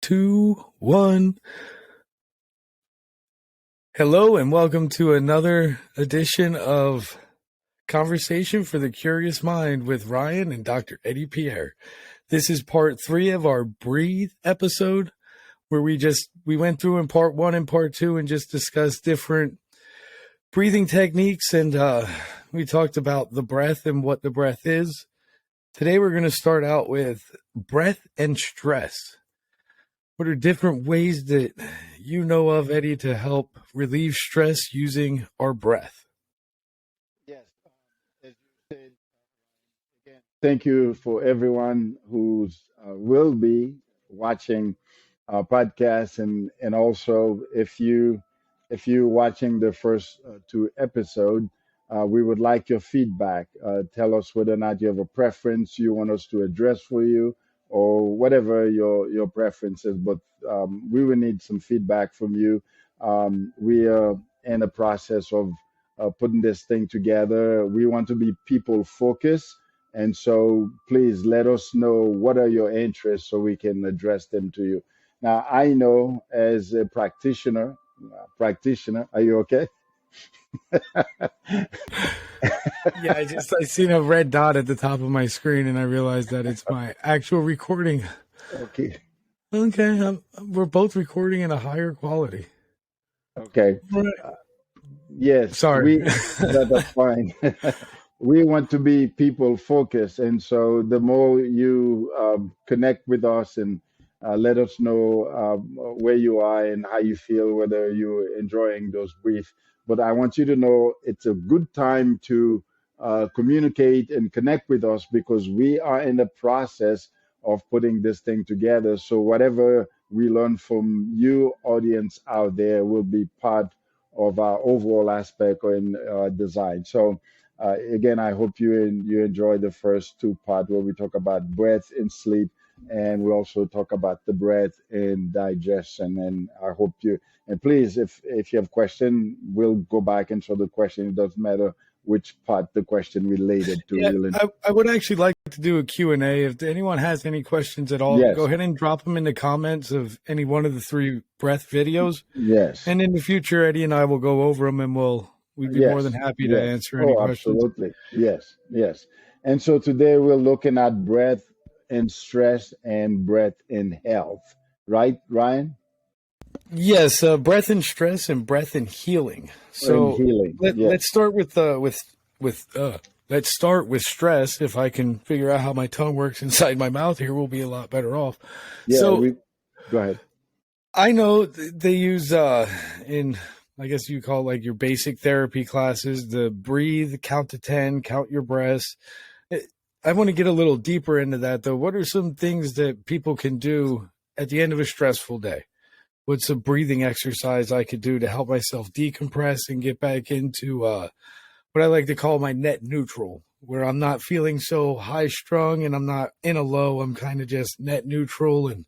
two, one. Hello, and welcome to another edition of Conversation for the Curious Mind with Ryan and Dr. Eddie Pierre. This is part 3 of our Breathe episode, where we went through in part 1 and part 2 and just discussed different breathing techniques, and we talked about the breath and what the breath is. Today we're going to start out with breath and stress. What are different ways that you know of, Eddie, to help relieve stress using our breath? Yes, as you said, again, thank you for everyone who's will be watching our podcast, and also if you watching the first 2 episodes, we would like your feedback. Tell us whether or not you have a preference you want us to address for you, or whatever your preference is. But we will need some feedback from you. We are in the process of putting this thing together. We want to be people focused, and so please let us know what are your interests so we can address them to you. Now, I know as a practitioner, are you okay? Yeah, I seen a red dot at the top of my screen, and I realized that it's my actual recording. Okay. Okay, we're both recording in a higher quality. Okay. Right. Yes, Sorry. that's fine. We want to be people focused, and so the more you connect with us and let us know where you are and how you feel, whether you're enjoying those briefs. But I want you to know it's a good time to communicate and connect with us, because we are in the process of putting this thing together. So whatever we learn from you, audience out there, will be part of our overall aspect in design. So again, I hope you enjoy the first 2 parts where we talk about breath and sleep, and we also talk about the breath and digestion. And I hope you, and please, if you have question, we'll go back and show the question. It doesn't matter which part the question related to. Yeah, I would actually like to do a Q&A. If anyone has any questions at all, Yes. go ahead and drop them in the comments of any one of the 3 breath videos. Yes. And in the future, Eddie and I will go over them, and we'd be more than happy to answer any questions. Absolutely. Yes. And so today we're looking at breath and stress and breath and health. Right, Ryan? Yes, breath and stress and breath and healing. So And healing. Yes. let's start let's start with stress. If I can figure out how my tongue works inside my mouth here, we'll be a lot better off. Yeah, So go ahead. I know they use in, I guess you call it like your basic therapy classes, the breathe, count to 10, count your breaths. I want to get a little deeper into that, though. What are some things that people can do at the end of a stressful day? What's a breathing exercise I could do to help myself decompress and get back into what I like to call my net neutral, where I'm not feeling so high strung and I'm not in a low. I'm kind of just net neutral and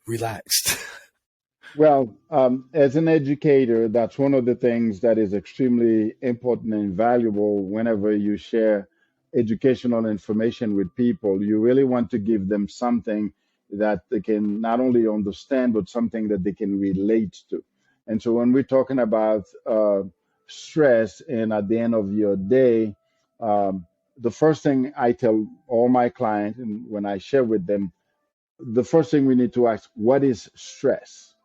relaxed. Well, as an educator, that's one of the things that is extremely important and valuable whenever you share educational information with people. You really want to give them something that they can not only understand, but something that they can relate to. And so when we're talking about stress and at the end of your day, the first thing I tell all my clients, and when I share with them, the first thing we need to ask, what is stress?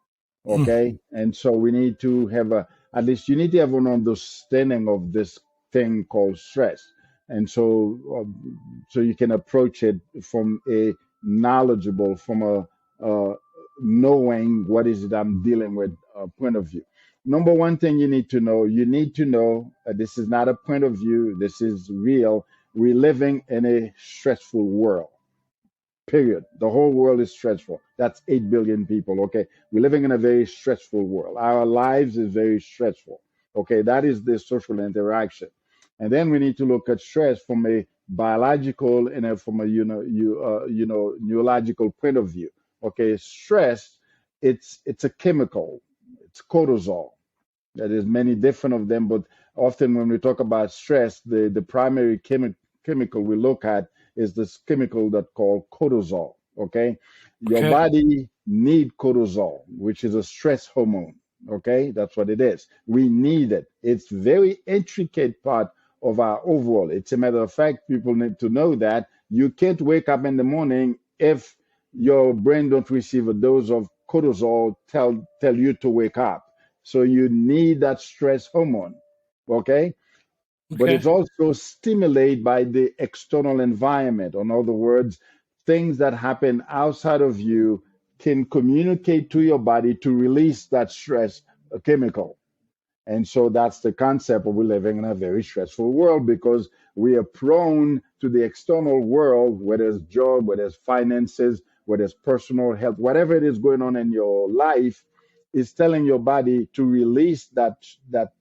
Okay. And so we need to have at least you need to have an understanding of this thing called stress. And so you can approach it from a knowledgeable, from a knowing what is it I'm dealing with point of view. Number one thing you need to know this is not a point of view, this is real. We're living in a stressful world. Period. The whole world is stressful. That's 8 billion people. Okay. We're living in a very stressful world. Our lives is very stressful. Okay. That is the social interaction. And then we need to look at stress from a biological and from a neurological point of view. Okay. Stress, it's a chemical. It's cortisol. There's many different of them, but often when we talk about stress, the primary chemical we look at is this chemical that called cortisol. Okay, your Okay. body need cortisol, which is a stress hormone. Okay, that's what it is. We need it. It's very intricate part of our overall. It's a matter of fact, people need to know that you can't wake up in the morning if your brain don't receive a dose of cortisol tell you to wake up. So you need that stress hormone. Okay, but Okay. it's also stimulated by the external environment. In other words, things that happen outside of you can communicate to your body to release that stress chemical. And so that's the concept of we're living in a very stressful world because we are prone to the external world, whether it's job, whether it's finances, whether it's personal health, whatever it is going on in your life, is telling your body to release that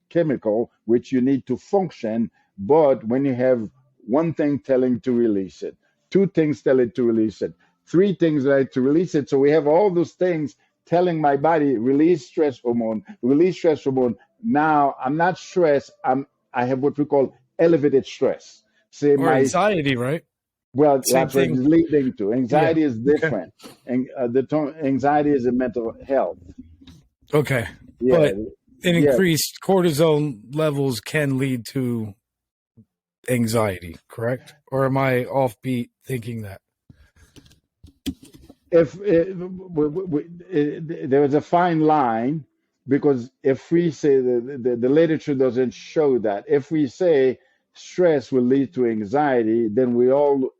chemical which you need to function. But when you have one thing telling to release it, two things tell it to release it, three things like to release it. So we have all those things telling my body release stress hormone, release stress hormone. Now I'm not stressed. I have what we call elevated stress. Say Or my anxiety, right? well, Same that's what it's thing. leading to. Yeah. Anxiety is Okay. different, and anxiety is a mental health. Okay. Yeah, But an yeah. increased cortisol levels can lead to anxiety, correct? Or am I offbeat thinking that? If there is a fine line, because if we say the literature doesn't show that, if we say stress will lead to anxiety, then we all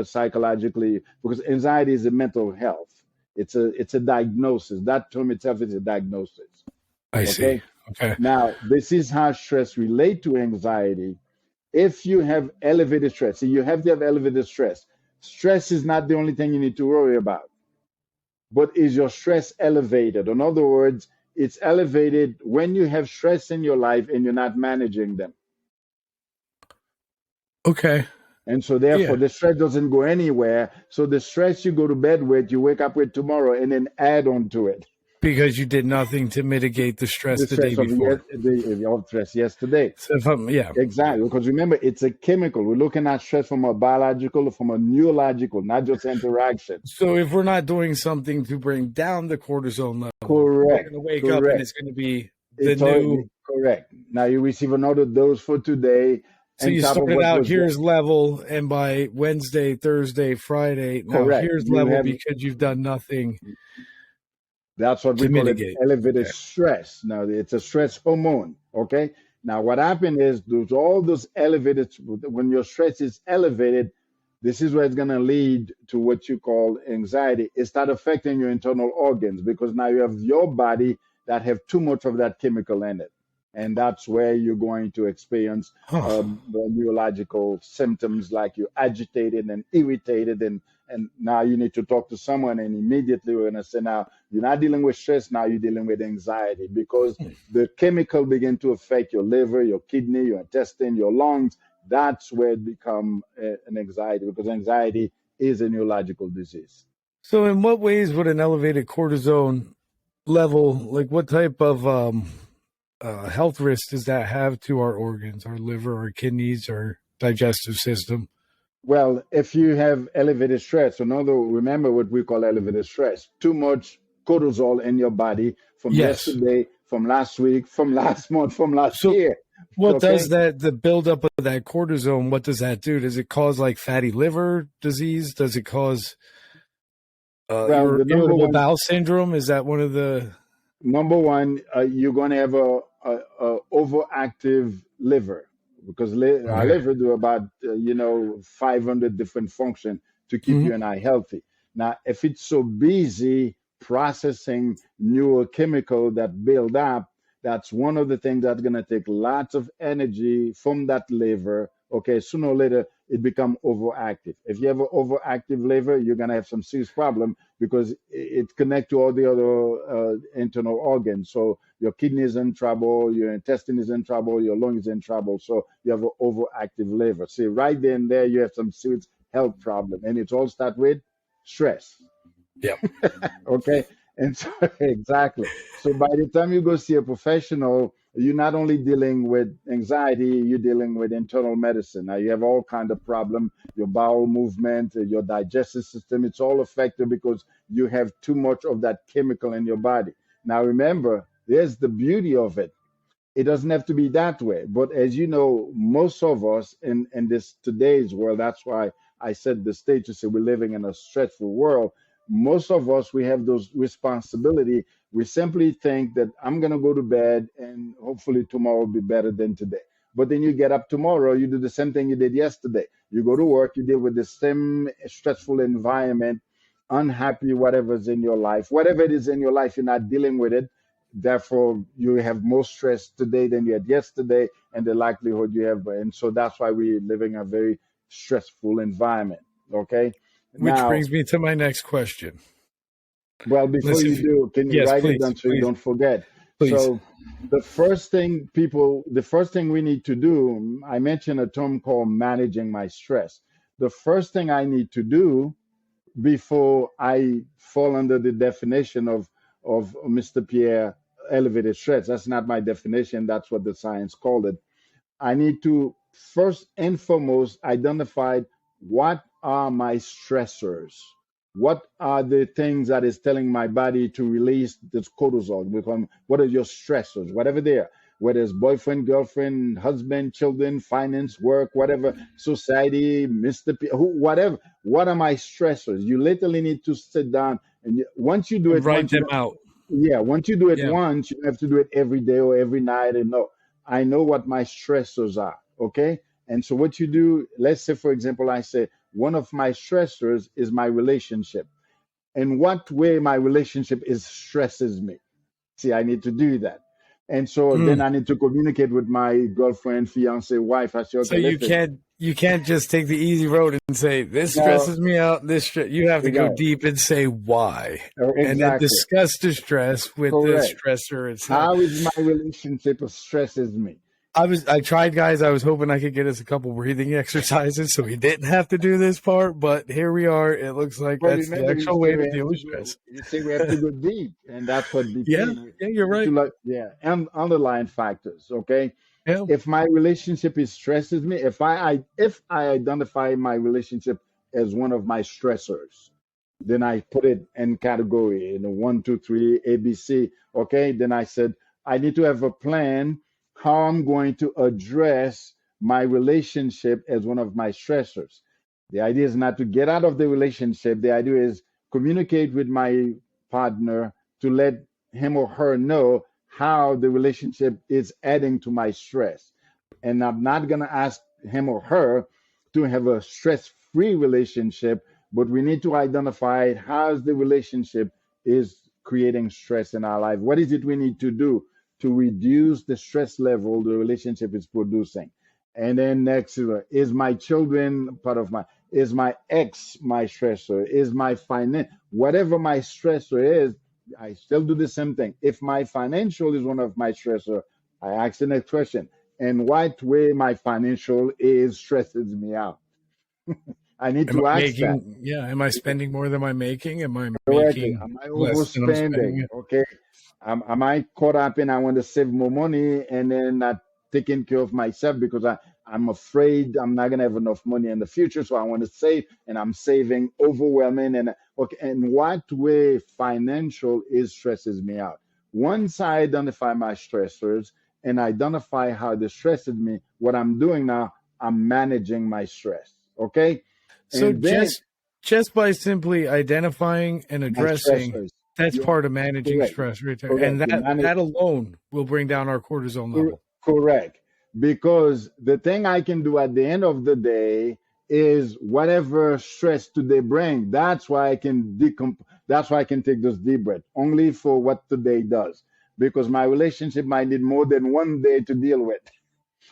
psychologically, because anxiety is a mental health. It's a diagnosis. That term itself is a diagnosis. I see. Okay. Okay. Now, this is how stress relate to anxiety. If you have elevated stress, so you have to have elevated stress. Stress is not the only thing you need to worry about, but is your stress elevated? In other words, it's elevated when you have stress in your life and you're not managing them. Okay. And so therefore Yeah. the stress doesn't go anywhere. So the stress you go to bed with, you wake up with tomorrow and then add on to it. Because you did nothing to mitigate the stress The the day stress of before. stress yesterday. So if I'm, yeah. Exactly, because remember, it's a chemical. We're looking at stress from a biological, from a neurological, not just interaction. So if we're not doing something to bring down the cortisone level, we're Correct, going to wake up and correct. it's going to be the It's already new. correct. Now you receive another dose for today, So on you top of started what out was there. here's level, and by Wednesday, Thursday, Friday, now Correct. here's You level have because you've done nothing that's what to we call it mitigate. elevated Okay. stress. Now it's a stress hormone. Okay. Now what happened is those all those elevated when your stress is elevated, this is where it's gonna lead to what you call anxiety. It start affecting your internal organs because now you have your body that have too much of that chemical in it. And that's where you're going to experience Huh. the neurological symptoms like you're agitated and irritated and now you need to talk to someone and immediately we're going to say now you're not dealing with stress, now you're dealing with anxiety because the chemical begin to affect your liver, your kidney, your intestine, your lungs. That's where it become an anxiety because anxiety is a neurological disease. So in what ways would an elevated cortisone level, like what type of health risk does that have to our organs, our liver, our kidneys, our digestive system? Well, if you have elevated stress, remember what we call elevated stress, too much cortisol in your body from Yes. yesterday, from last week, from last month, from last So year. what Okay. does that, the buildup of that cortisone, what does that do? Does it cause like fatty liver disease? Does it cause Well, the irritable bowel syndrome? Is that one of the? number one, you're going to have a overactive liver because our Okay. liver do about 500 different functions to keep Mhm. you and I healthy. Now, if it's so busy processing neurochemical that build up, that's one of the things that's going to take lots of energy from that liver. Okay, sooner or later it become overactive. If you have an overactive liver, you're going to have some serious problem because it connects to all the other internal organs. So your kidney is in trouble, your intestine is in trouble, your lung is in trouble. So you have an overactive liver. See, right then and there, you have some serious health problem, and it all starts with stress. Yeah. Okay, and so exactly. So by the time you go see a professional, you're not only dealing with anxiety, you're dealing with internal medicine. Now you have all kind of problem, your bowel movement, your digestive system, it's all affected because you have too much of that chemical in your body. Now remember, there's the beauty of it. It doesn't have to be that way. But as you know, most of us in this today's world, that's why I said the stage to say we're living in a stressful world. Most of us, we have those responsibility. We simply think that I'm going to go to bed and hopefully tomorrow will be better than today. But then you get up tomorrow, you do the same thing you did yesterday. You go to work, you deal with the same stressful environment, unhappy, whatever's in your life. Whatever it is in your life, you're not dealing with it. Therefore, you have more stress today than you had yesterday, and the likelihood you have. And so that's why we're living a very stressful environment. Okay. Which Now, brings me to my next question. well, before Listen, you do, can you yes, write it please, down so you please, don't forget? please. So, the first thing we need to do, I mentioned a term called managing my stress. The first thing I need to do before I fall under the definition of Mr. Pierre elevated stress. That's not my definition. That's what the science called it. I need to first and foremost identify what are my stressors. What are the things that is telling my body to release this cortisol? What are your stressors? Whatever they are, whether it's boyfriend, girlfriend, husband, children, finance, work, whatever, society, Mr. P, whatever. What are my stressors? You literally need to sit down and once you do And it write once, them out. yeah, once you do it Yeah. once, you don't have to do it every day or every night. And no, I know what my stressors are. Okay. And so what you do, let's say, for example, I say one of my stressors is my relationship. In what way my relationship is stresses me. See, I need to do that. And so then Mm. I need to communicate with my girlfriend, fiance, wife. I say, So okay, listen, you can't just take the easy road and say this no, stresses me out. You have to go no, deep and say why, and then exactly, discuss the stress with the correct. stressor itself. How is my relationship stresses me? I tried, guys. I was hoping I could get us a couple breathing exercises so we didn't have to do this part, but here we are. It looks like Well, that's the remember, actual way to deal with stress. you say we have to go deep, and that's what deep Yeah, means. yeah, you're We need to right. look, yeah, and underlying factors. Okay, Yeah. if my relationship is stresses me, if I identify my relationship as one of my stressors, then I put it in category in a 1, 2, 3 ABC. Okay, then I said I need to have a plan how I'm going to address my relationship as one of my stressors. The idea is not to get out of the relationship. The idea is communicate with my partner to let him or her know how the relationship is adding to my stress. And I'm not going to ask him or her to have a stress free relationship, but we need to identify how the relationship is creating stress in our life. What is it we need to do to reduce the stress level the relationship is producing? And then next is my children part of my, is my ex my stressor, is my finance, whatever my stressor is, I still do the same thing. If my financial is one of my stressor, I ask the next question, in what way my financial is stresses me out? I need Am I to ask that. making? Yeah. Am I spending more than I'm making? Am I Correctly. making Am I less than I'm overspending? spending? Okay. Am I caught up in I want to save more money and then not taking care of myself because I'm afraid I'm not gonna have enough money in the future, so I want to save and I'm saving overwhelming and okay. And what way financial is stresses me out? Once I identify my stressors and identify how this stresses me, what I'm doing now, I'm managing my stress. Okay. So And then just by simply identifying and my addressing, stressors. that's You part of managing correct. stress right there. And Correct. You manage that alone will bring down our cortisol level. correct. Because the thing I can do at the end of the day is whatever stress today bring. That's why I can that's why I can take those deep breath. Only for what today does. Because my relationship might need more than one day to deal with.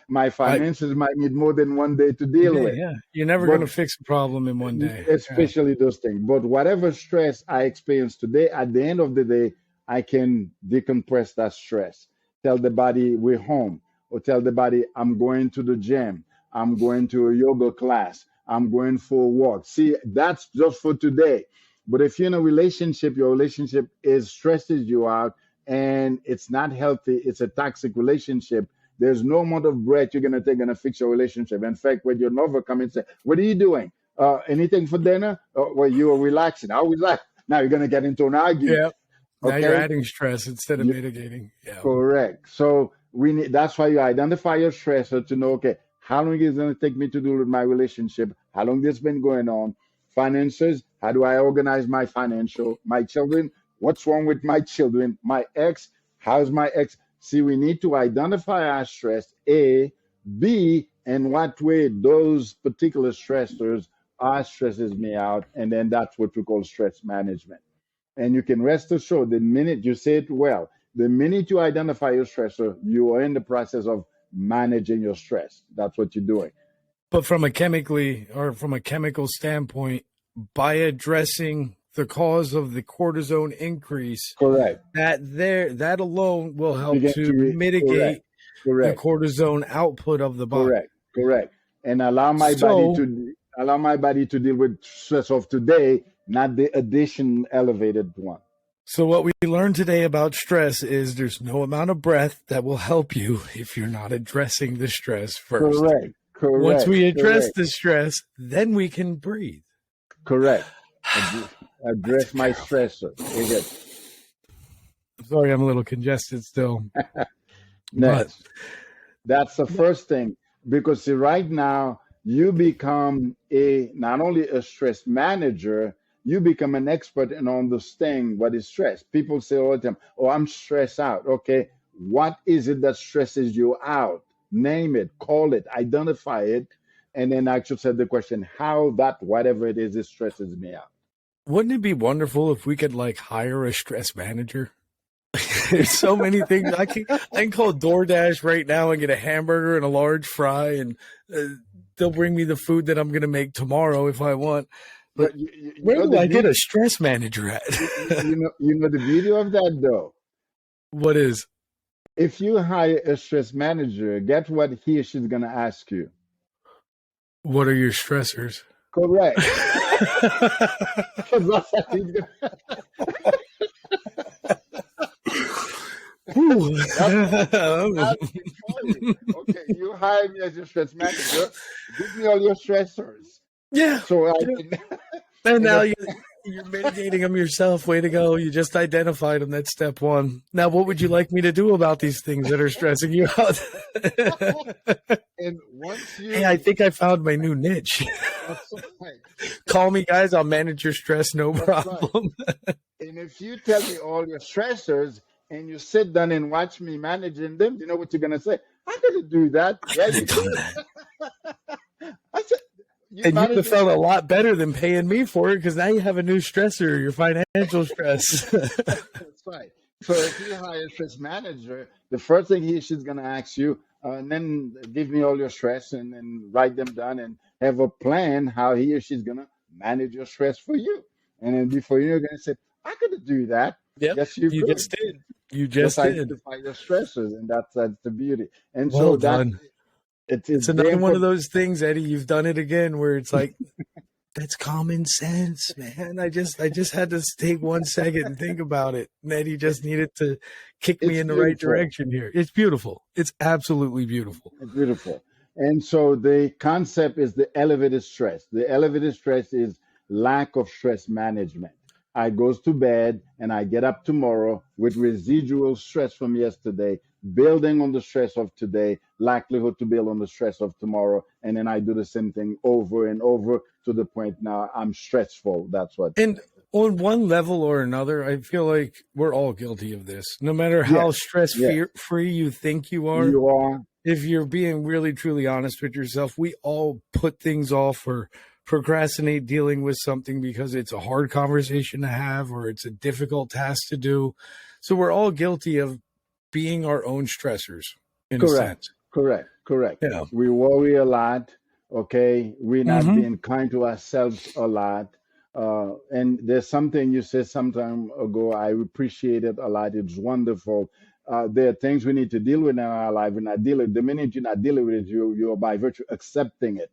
My I finances might need more than one day to deal Yeah, with. yeah. You're never But going to fix a problem in one day. Yeah. especially those things. But whatever stress I experience today, at the end of the day, I can decompress that stress. Tell the body we're home, or tell the body I'm going to the gym, I'm going to a yoga class, I'm going for a walk. See, that's just for today. But if you're in a relationship, your relationship is stresses you out, and it's not healthy. It's a toxic relationship. There's no amount of breath you're gonna take gonna fix your relationship. In fact, when your lover come and say, "What are you doing? Anything for dinner?" Well, you were relaxing. I was like, now you're gonna get into an argument. Yeah. Now you're Okay, adding stress instead of mitigating. Yeah. correct. So we need. That's why you identify your stressor to know. Okay, how long is it gonna take me to deal with my relationship? How long this been going on? Finances. How do I organize my financial? My children. What's wrong with my children? My ex. How's my ex? See, we need to identify our stress. A, B, and what way those particular stressors are stresses me out, and then that's what we call stress management. And you can rest assured the minute you say it well, the minute you identify your stressor, you are in the process of managing your stress. That's what you're doing. But from a chemical standpoint, by addressing the cause of the cortisone increase, Correct. that alone will help Begin to to mitigate the correct, cortisone output of the body. correct, and allow my body to deal with stress of today, not the addition elevated one. So what we learned today about stress is there's no amount of breath that will help you if you're not addressing the stress first. Correct. Once we address correct, the stress, then we can breathe. correct. Address my stressor. Okay. Sorry, I'm a little congested still. But Next. That's the first thing, because see, right now you become not only a stress manager, you become an expert in understanding what is stress. People say all the time, "Oh, I'm stressed out." Okay, what is it that stresses you out? Name it, call it, identify it, and then I should say the question, how that whatever it is, it stresses me out. wouldn't it be wonderful if we could like hire a stress manager? There's so many things I can call DoorDash right now and get a hamburger and a large fry, and they'll bring me the food that I'm going to make tomorrow if I want. But But you where know do the I get beauty, a stress manager at? you know the beauty of that though. What is? If you hire a stress manager, get what he or she's gonna ask you. What are your stressors? Correct. 'Cause that's what he's gonna- Ooh. that's funny. Okay, you hire me as your stress manager. Give me all your stressors. Yeah. So I can, And now and you're mitigating them yourself. Way to go. You just identified them. That's step one. Now, what would you like me to do about these things that are stressing you out? and once Hey, I you think I found my new niche. that's right. Call me, guys. I'll manage your stress. No That's right. problem. And if you tell me all your stressors and you sit down and watch me managing them, you know what you're gonna say? I could do that. I Yeah, could you have done could. that. I said, you And you would have manage felt a lot better than paying me for it because now you have a new stressor, your financial stress. That's right. So if you hire a stress manager, the first thing he or she's gonna ask you, and then give me all your stress and then write them down and have a plan how he or she's gonna manage your stress for you. And then before you're gonna say, I could do that. Yep, Yes, you you could. just did. You Just just did. identify your stressors, and that's the beauty. And Well so that done. it's It's very another one of important. those things, Eddie. You've done it again, where it's like that's common sense, man. I just had to take 1 second and think about it. And Eddie just needed to kick me It's in the right beautiful. direction here. It's beautiful. It's absolutely beautiful. It's beautiful. And so the concept is the elevated stress. The elevated stress is lack of stress management. I goes to bed and I get up tomorrow with residual stress from yesterday, building on the stress of today, likelihood to build on the stress of tomorrow, and then I do the same thing over and over to the point now I'm stressful. That's what. And on one level or another, I feel like we're all guilty of this. No matter how Yes, stress yes, free you think you are, you are. if you're being really truly honest with yourself, we all put things off or procrastinate dealing with something because it's a hard conversation to have or it's a difficult task to do. So we're all guilty of being our own stressors in a Correct, sense. correct. Yeah. We worry a lot. Okay, we're not Mm-hmm. being kind to ourselves a lot. And there's something you said some time ago. I appreciate it a lot. It's wonderful. There are things we need to deal with in our life. We're not dealing. The minute you're not dealing with it, you're by virtue accepting it.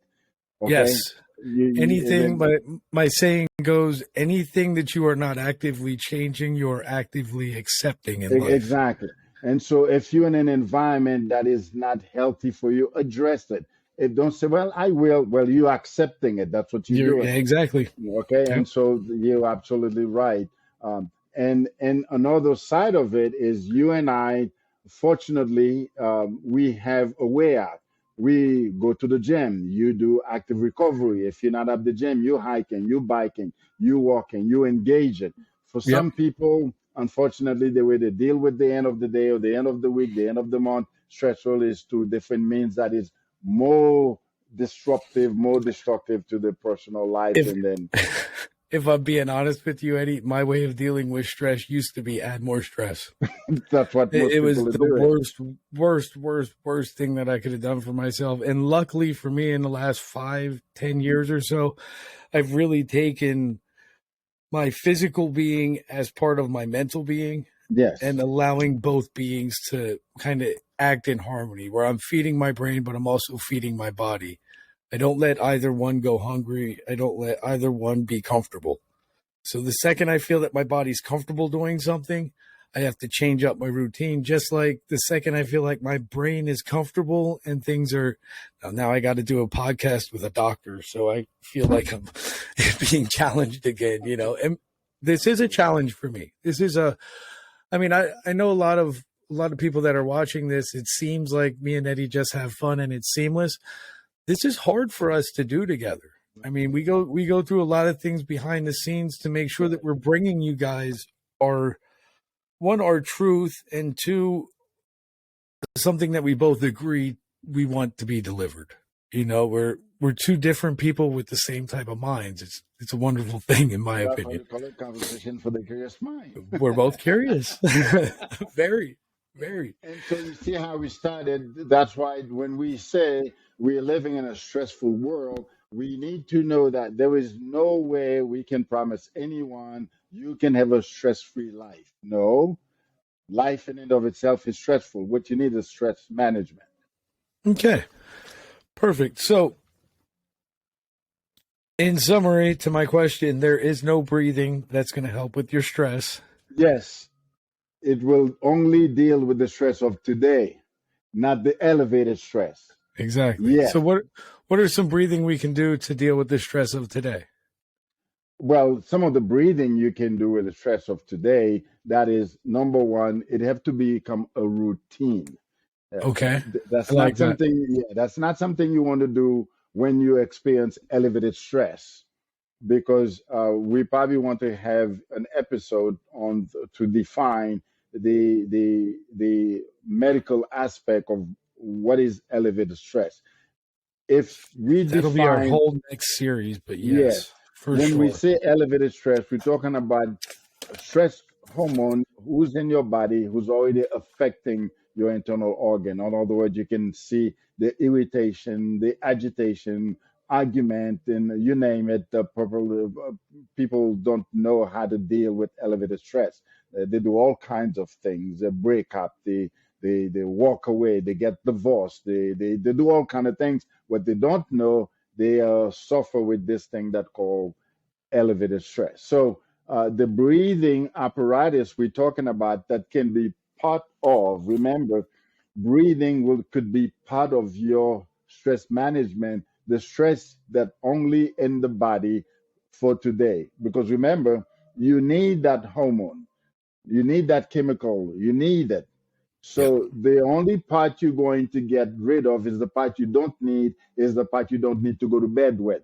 Yes. Okay, anything, then, but my saying goes, anything that you are not actively changing, you're actively accepting in life. exactly. And so if you're in an environment that is not healthy for you, address it. It don't say, well, I will. Well, you're accepting it. That's what you're Yeah, doing. exactly. Okay, Yep. and so you're absolutely right. And another side of it is you and I, fortunately, we have a way out. We go to the gym. You do active recovery. If you're not at the gym, you hiking, you biking, you walking, you engage it. For Yep. some people, unfortunately, the way they deal with the end of the day or the end of the week, the end of the month, stressful is to different means that is more disruptive, more destructive to the personal life, If and then if I'm being honest with you, Eddie, my way of dealing with stress used to be add more stress. that's what It most was people are the doing. worst thing that I could have done for myself. And luckily for me, in the last 5-10 years or so, I've really taken my physical being as part of my mental being Yes. and allowing both beings to kind of act in harmony, where I'm feeding my brain, but I'm also feeding my body. I don't let either one go hungry. I don't let either one be comfortable. So the second I feel that my body's comfortable doing something, I have to change up my routine. Just like the second I feel like my brain is comfortable and things are now I got to do a podcast with a doctor. So I feel like I'm being challenged again, and this is a challenge for me. I know a lot of people that are watching this, it seems like me and Eddie just have fun and it's seamless. This is hard for us to do together. I mean, we go through a lot of things behind the scenes to make sure that we're bringing you guys our truth, and two, something that we both agree we want to be delivered. We're two different people with the same type of minds. It's a wonderful thing, in my That's why we opinion. call it conversation for the curious mind. We're both curious. Very, very. And so you see how we started. That's why when we say we're living in a stressful world, we need to know that there is no way we can promise anyone you can have a stress-free life. No, life in and of itself is stressful. What you need is stress management. Okay, perfect. So, in summary to my question, there is no breathing that's going to help with your stress. Yes, it will only deal with the stress of today, not the elevated stress. Exactly. Yes. So what are some breathing we can do to deal with the stress of today? Well, some of the breathing you can do with the stress of today, that is number one, it have to become a routine. Okay. That's I like not that. something, yeah, that's not something you want to do when you experience elevated stress, because we probably want to have an episode on to define the medical aspect of what is elevated stress. If we That'll be our define, whole next series, but yes, yes, for when we sure. say elevated stress, we're talking about stress hormone who's in your body who's already affecting your internal organ. In other words, you can see the irritation, the agitation, argument, and you name it. People don't know how to deal with elevated stress. They do all kinds of things. They break up. They walk away. They get divorced. They do all kind of things. What they don't know, they suffer with this thing that called elevated stress. So the breathing apparatus we're talking about that can be part of, remember, breathing could be part of your stress management, the stress that only in the body for today. Because remember, you need that hormone, you need that chemical, you need it. Yep. So the only part you're going to get rid of is the part you don't need, is the part you don't need to go to bed with.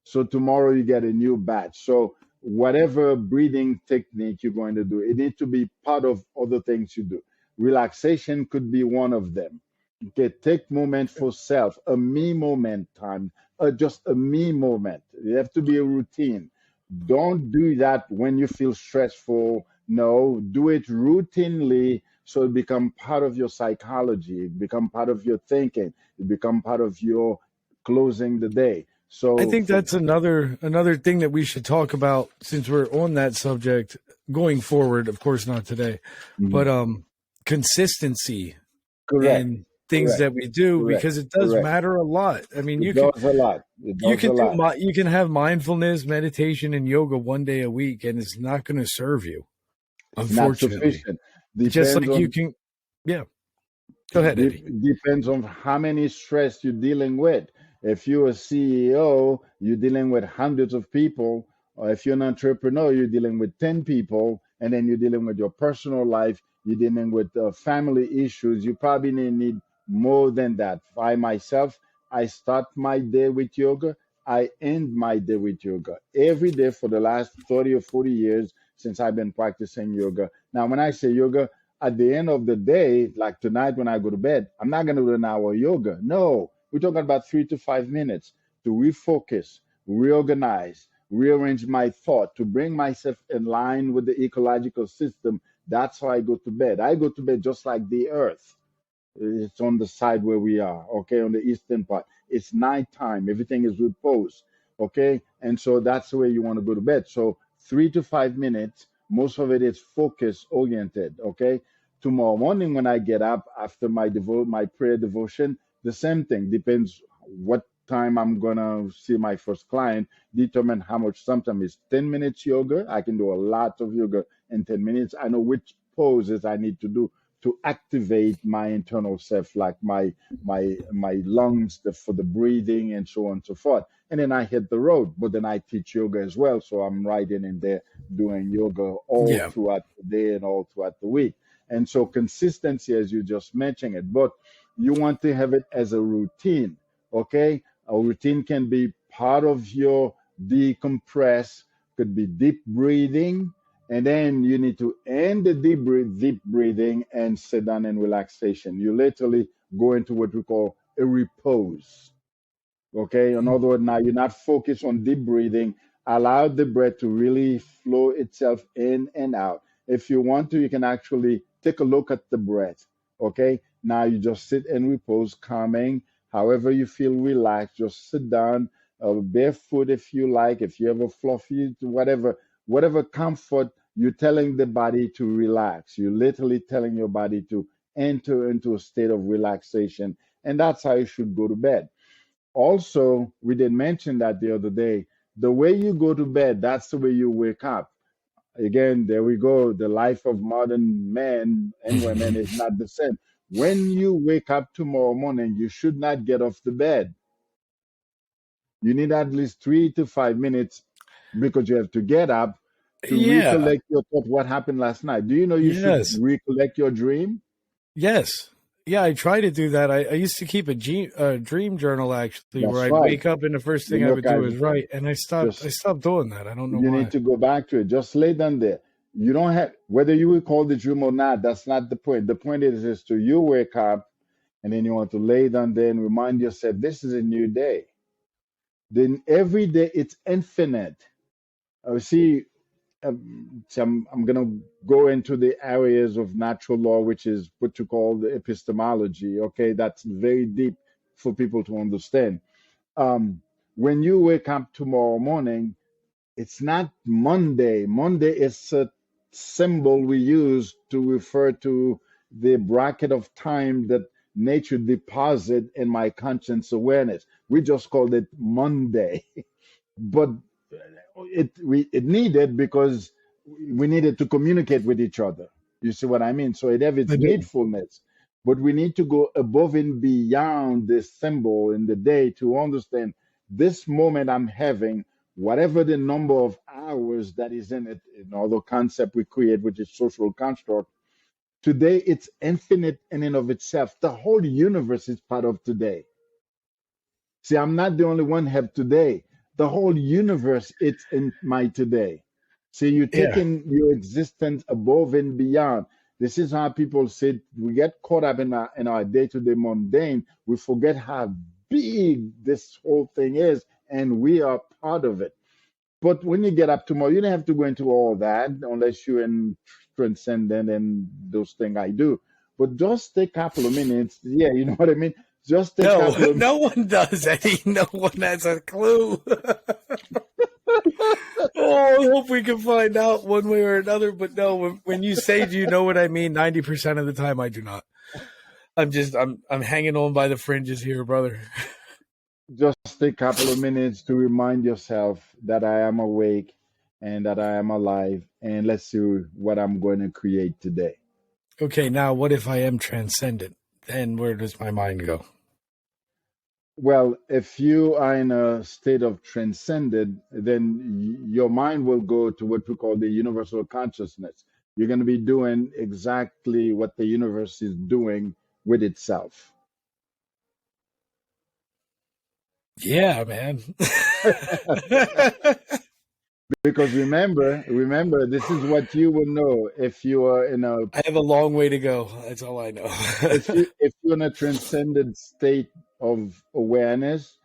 So tomorrow you get a new batch. So whatever breathing technique you're going to do, it needs to be part of other things you do. Relaxation could be one of them. Okay, take moment for self, a me moment time, just a me moment. You have to be a routine. Don't do that when you feel stressful. No, do it routinely so it become part of your psychology, it become part of your thinking, it become part of your closing the day. I So think for that's another thing that we should talk about since we're on that subject going forward. Of course, not today, Mhm. but consistency Correct. in things Correct. that we do, Correct. because it does Correct. matter a lot. I mean, It does a lot. It you does a can do lot. you can have mindfulness, meditation, and yoga one day a week, and it's not going to serve you, It's not unfortunately. sufficient. Just Depends like you on can, yeah. Go ahead, Eddie. depends on how many stress you're dealing with. If you're a CEO, you're dealing with hundreds of people, or if you're an entrepreneur, you're dealing with 10 people, and then you're dealing with your personal life, you're dealing with family issues. You probably need more than that. I myself, I start my day with yoga. I end my day with yoga every day for the last 30 or 40 years since I've been practicing yoga. Now, when I say yoga, at the end of the day, like tonight when I go to bed, I'm not going to do an hour yoga. No, we're talking about 3 to 5 minutes to refocus, reorganize, rearrange my thought, to bring myself in line with the ecological system. That's how I go to bed. I go to bed just like the earth. It's on the side where we are, okay, on the eastern part. It's nighttime. Everything is repose, okay? And so that's the way you want to go to bed. So 3 to 5 minutes, most of it is focus oriented, okay? Tomorrow morning when I get up after my prayer devotion, the same thing. Depends what time I'm gonna see my first client, determine how much. Sometimes it's 10 minutes yoga. I can do a lot of yoga in 10 minutes. I know which poses I need to do to activate my internal self, like my lungs, for the breathing and so on and so forth. And then I hit the road. But then I teach yoga as well, so I'm right in there doing yoga all Yeah. throughout the day and all throughout the week. And so consistency, as you just mentioned it, but you want to have it as a routine. Okay, a routine can be part of your decompress, could be deep breathing, and then you need to end the deep breathing and sit down in relaxation. You literally go into what we call a repose. Okay, in other words, now you're not focused on deep breathing. Allow the breath to really flow itself in and out. If you want to, you can actually take a look at the breath. Okay, now you just sit and repose, calming. However you feel relaxed, just sit down, barefoot if you like. If you have a fluffy, whatever comfort, you're telling the body to relax. You're literally telling your body to enter into a state of relaxation, and that's how you should go to bed. Also, we did mention that the other day. The way you go to bed, that's the way you wake up. Again, there we go. The life of modern men and women is not the same. When you wake up tomorrow morning, you should not get off the bed. You need at least 3 to 5 minutes because you have to get up to Yeah. recollect your thought, what happened last night. Do you know you should Yes. recollect your dream? Yes. Yeah, I try to do that. I used to keep a dream journal, actually, where That's I'd right. wake up and the first thing I Look, would do I is write, and I just stopped doing that. I don't know you need why. to go back to it. Just lay down there. You don't have, whether you recall the dream or not, that's not the point. The point is to you wake up and then you want to lay down there and remind yourself this is a new day. Then every day it's infinite. See, so I'm going to go into the areas of natural law, which is what you call the epistemology. Okay, that's very deep for people to understand. Um, when you wake up tomorrow morning, it's not Monday. Monday is a symbol we use to refer to the bracket of time that nature deposit in my conscious awareness. We just called it Monday, but it needed because we needed to communicate with each other. You see what I mean? So it has its I do. needfulness, but we need to go above and beyond this symbol in the day to understand this moment I'm having, whatever the number of hours that is in it, another concept we create, which is social construct. Today, it's infinite in and of itself. The whole universe is part of today. See, I'm not the only one have today. The whole universe, it's in my today. See, you're Yeah. taking your existence above and beyond. This is how people say we get caught up in our day-to-day mundane. We forget how big this whole thing is, and we are part of it. But when you get up tomorrow, you don't have to go into all that unless you're in transcendent and those things I do. But just take a couple of minutes. Yeah, you know what I mean? Just take a No, couple of no one does, Eddie. No one has a clue. Oh, I hope we can find out one way or another. But no, when you say, do you know what I mean? 90% of the time, I do not. I'm hanging on by the fringes here, brother. Just take a couple of minutes to remind yourself that I am awake and that I am alive, and let's see what I'm going to create today. Okay, now what if I am transcendent? Then where does my mind go? Well, if you are in a state of transcended, then your mind will go to what we call the universal consciousness. You're going to be doing exactly what the universe is doing with itself. Yeah, man. Because remember, this is what you will know if you are in a I have a long way to go. That's all I know. if you're in a transcended state of awareness,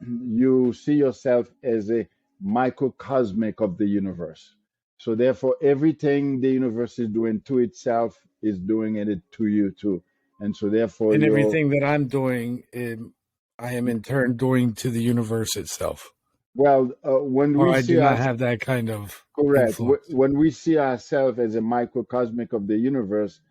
you see yourself as a microcosmic of the universe. So therefore, everything the universe is doing to itself is doing it to you too. And so therefore, And you're everything that I'm doing, I am in turn doing to the universe itself. well. When Or we I see do not us have that kind of correct, influence. when we see ourselves as a microcosmic of the universe,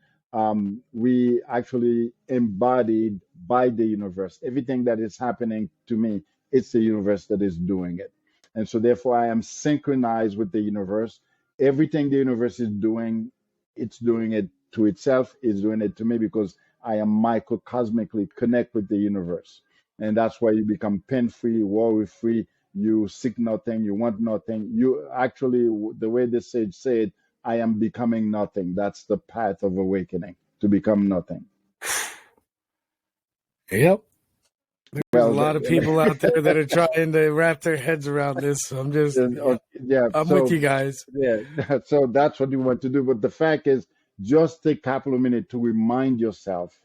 we actually embodied by the universe. Everything that is happening to me, it's the universe that is doing it. And so, therefore, I am synchronized with the universe. Everything the universe is doing, it's doing it to itself, it's doing it to me because I am microcosmically connect with the universe. And that's why you become pain free, worry free. You seek nothing, you want nothing. You actually, the way the sage said, I am becoming nothing. That's the path of awakening, to become nothing. Yep. There's a Well, lot of people out there that are trying to wrap their heads around this. So yeah, I'm with so you guys. yeah, so that's what you want to do. But the fact is, just take a couple of minutes to remind yourself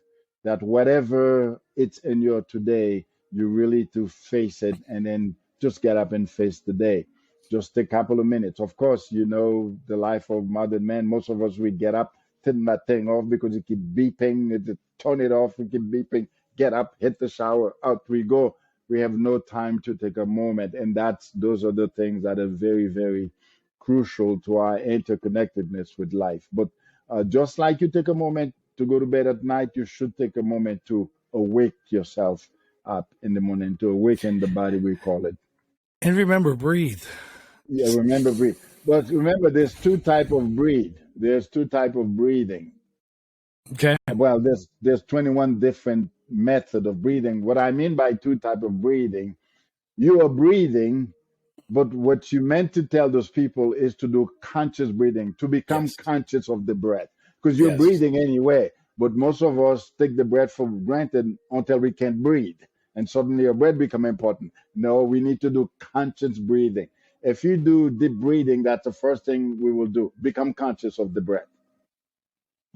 that whatever it's in your today, you really to face it and then just get up and face the day. Just take a couple of minutes. Of course, you know the life of modern man. Most of us we get up, turn that thing off because it keep beeping. Turn it off, it keep beeping. Get up, hit the shower, out we go. We have no time to take a moment, and those are the things that are very, very crucial to our interconnectedness with life. But just like you take a moment to go to bed at night, you should take a moment to awake yourself up in the morning, to awaken the body, we call it. And remember, breathe. Yeah, remember breathe. But remember, there's two type of breathe. There's two type of breathing. Okay. Well, there's 21 different method of breathing. What I mean by two type of breathing, you are breathing, but what you meant to tell those people is to do conscious breathing, to become Yes. conscious of the breath, because you're Yes. breathing anyway. But most of us take the breath for granted until we can't breathe, and suddenly your breath become important. No, we need to do conscious breathing. If you do deep breathing, that's the first thing we will do. Become conscious of the breath.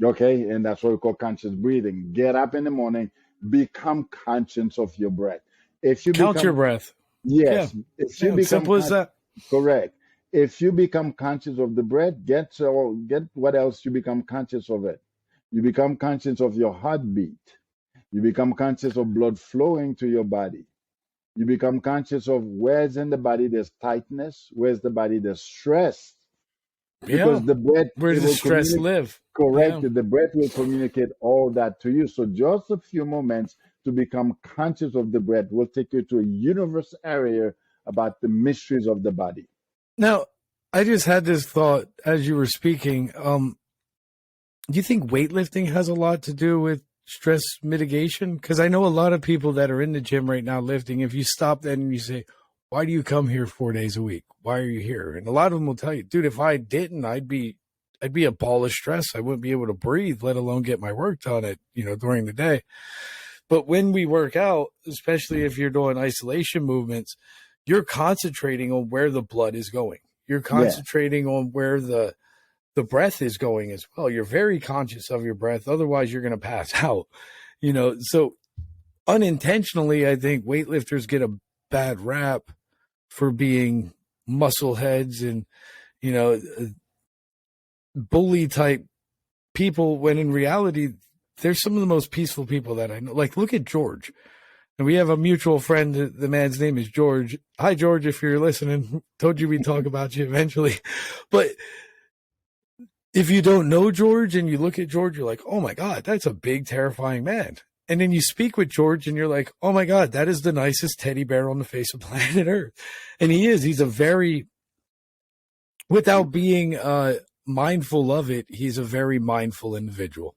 Okay, and that's what we call conscious breathing. Get up in the morning, become conscious of your breath. If you Count your become breath. Yeah. Yes, if you become Simple as that. correct. If you become conscious of the breath, get what else you become conscious of it. You become conscious of your heartbeat. You become conscious of blood flowing to your body. You become conscious of where's in the body there's tightness, where's the body there's stress. Yeah. Because the breath Where it does will stress communicate live? correct. Yeah. The breath will communicate all that to you. So just a few moments to become conscious of the breath will take you to a universe area about the mysteries of the body. Now, I just had this thought as you were speaking. Do you think weightlifting has a lot to do with stress mitigation? Because I know a lot of people that are in the gym right now lifting. If you stop them and you say, why do you come here 4 days a week? Why are you here? And a lot of them will tell you, dude, if I didn't, I'd be a ball of stress. I wouldn't be able to breathe, let alone get my work done during the day. But when we work out, especially if you're doing isolation movements, you're concentrating on where the blood is going. You're Yeah, concentrating on where the breath is going as well. You're very conscious of your breath. Otherwise, you're going to pass out. So unintentionally, I think weightlifters get a bad rap for being muscle heads and, bully type people, when in reality, they're some of the most peaceful people that I know. Like, look at George. And we have a mutual friend. The man's name is George. Hi, George, if you're listening. Told you we'd talk about you eventually. But if you don't know George and you look at George, you're like, oh my God, that's a big, terrifying man. And then you speak with George and you're like, oh my God, that is the nicest teddy bear on the face of planet Earth. And he is. He's a very, without being mindful of it, he's a very mindful individual.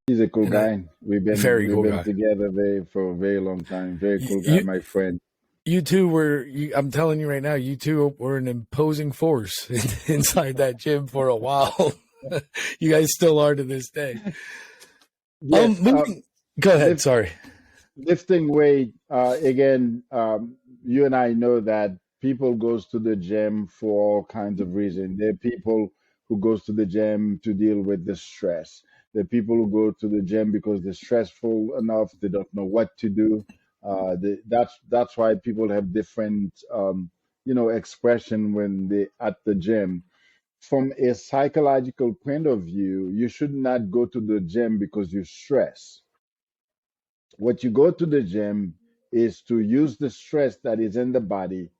He's a cool And guy. We've been very cool been guy. together for a very long time. Very cool guy, my friend. You two were, I'm telling you right now, you two were an imposing force inside that gym for a while. You guys still are to this day. Yes, Go ahead. Sorry. Lifting weight, again, you and I know that people goes to the gym for all kinds of reasons. There are people who goes to the gym to deal with the stress. There are people who go to the gym because they're stressful enough, they don't know what to do. That's why people have different expression when they at the gym. From a psychological point of view, you should not go to the gym because you're stressed. What you go to the gym is to use the stress that is in the body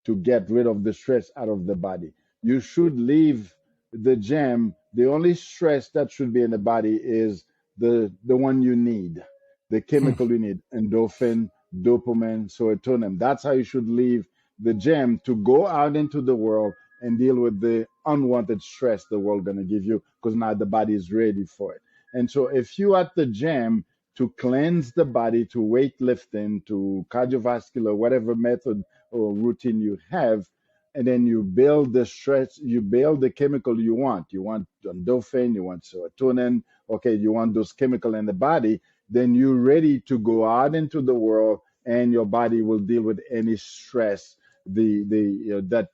to get rid of the stress out of the body. You should leave the gym. The only stress that should be in the body is the one you need, the chemical you need, endorphin, dopamine, serotonin. That's how you should leave the gym to go out into the world and deal with the unwanted stress the world gonna give you because now the body is ready for it. And so if you at the gym to cleanse the body, to weightlifting, to cardiovascular, whatever method or routine you have, and then you build the stress, you build the chemical you want. You want endorphin, you want serotonin, okay, you want those chemical in the body, then you're ready to go out into the world and your body will deal with any stress the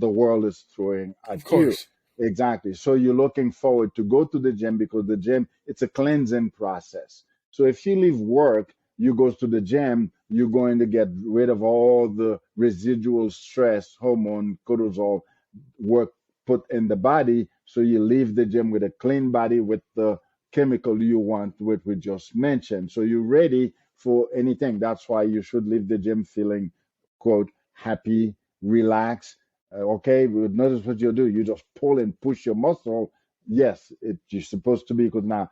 world is throwing at Of course. you. Exactly. So you're looking forward to go to the gym because the gym, it's a cleansing process. So if you leave work, you go to the gym, you're going to get rid of all the residual stress, hormone, cortisol, work put in the body. So you leave the gym with a clean body with the chemical you want, which we just mentioned. So you're ready for anything. That's why you should leave the gym feeling, quote, happy, relaxed. Okay, notice what you do. You just pull and push your muscle. Yes, you're supposed to be because now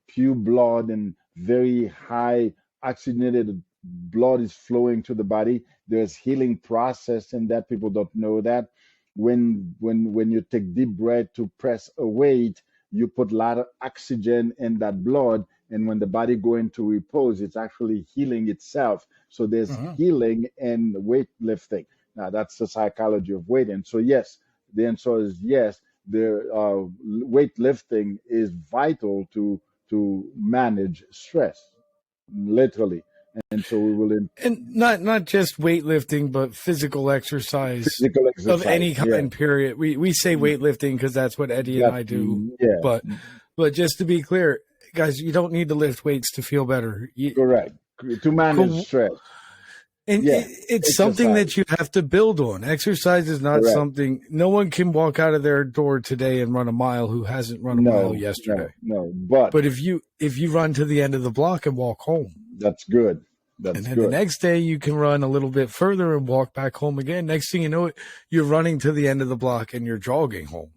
pure blood and very high oxygenated blood is flowing to the body. There's healing process in that. People don't know that. When you take deep breath to press a weight, you put a lot of oxygen in that blood, and when the body go into repose, it's actually healing itself. So there's healing in weightlifting. Now that's the psychology of weighting. So yes, the answer is yes. The weightlifting is vital to manage stress, literally. And so we will and not just weightlifting, but physical exercise of any kind. Period. We say weightlifting because that's what Eddie and I do. Yeah. But just to be clear, guys, you don't need to lift weights to feel better. Correct. To manage stress. And it's something that you have to build on. Exercise is not something. No one can walk out of their door today and run a mile who hasn't run a mile yesterday. No. But if you run to the end of the block and walk home, that's good. And then the next day you can run a little bit further and walk back home again. Next thing you know, you're running to the end of the block and you're jogging home.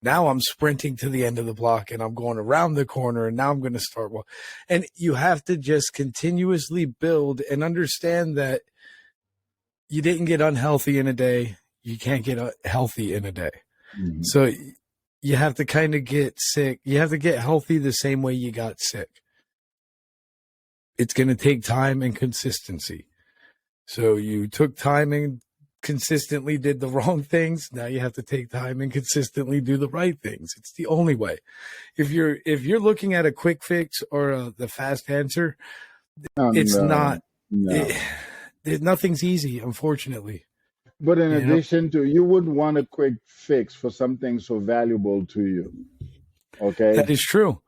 Now I'm sprinting to the end of the block and I'm going around the corner and now I'm going to start walking. And you have to just continuously build and understand that you didn't get unhealthy in a day. You can't get healthy in a day. Mm-hmm. So you have to kind of get sick. You have to get healthy the same way you got sick. It's going to take time and consistency. So you took time and consistently did the wrong things. Now you have to take time and consistently do the right things. It's the only way. If you're looking at a quick fix or the fast answer, it's not. No. Nothing's easy, unfortunately. But in addition to, you wouldn't want a quick fix for something so valuable to you. Okay, that is true.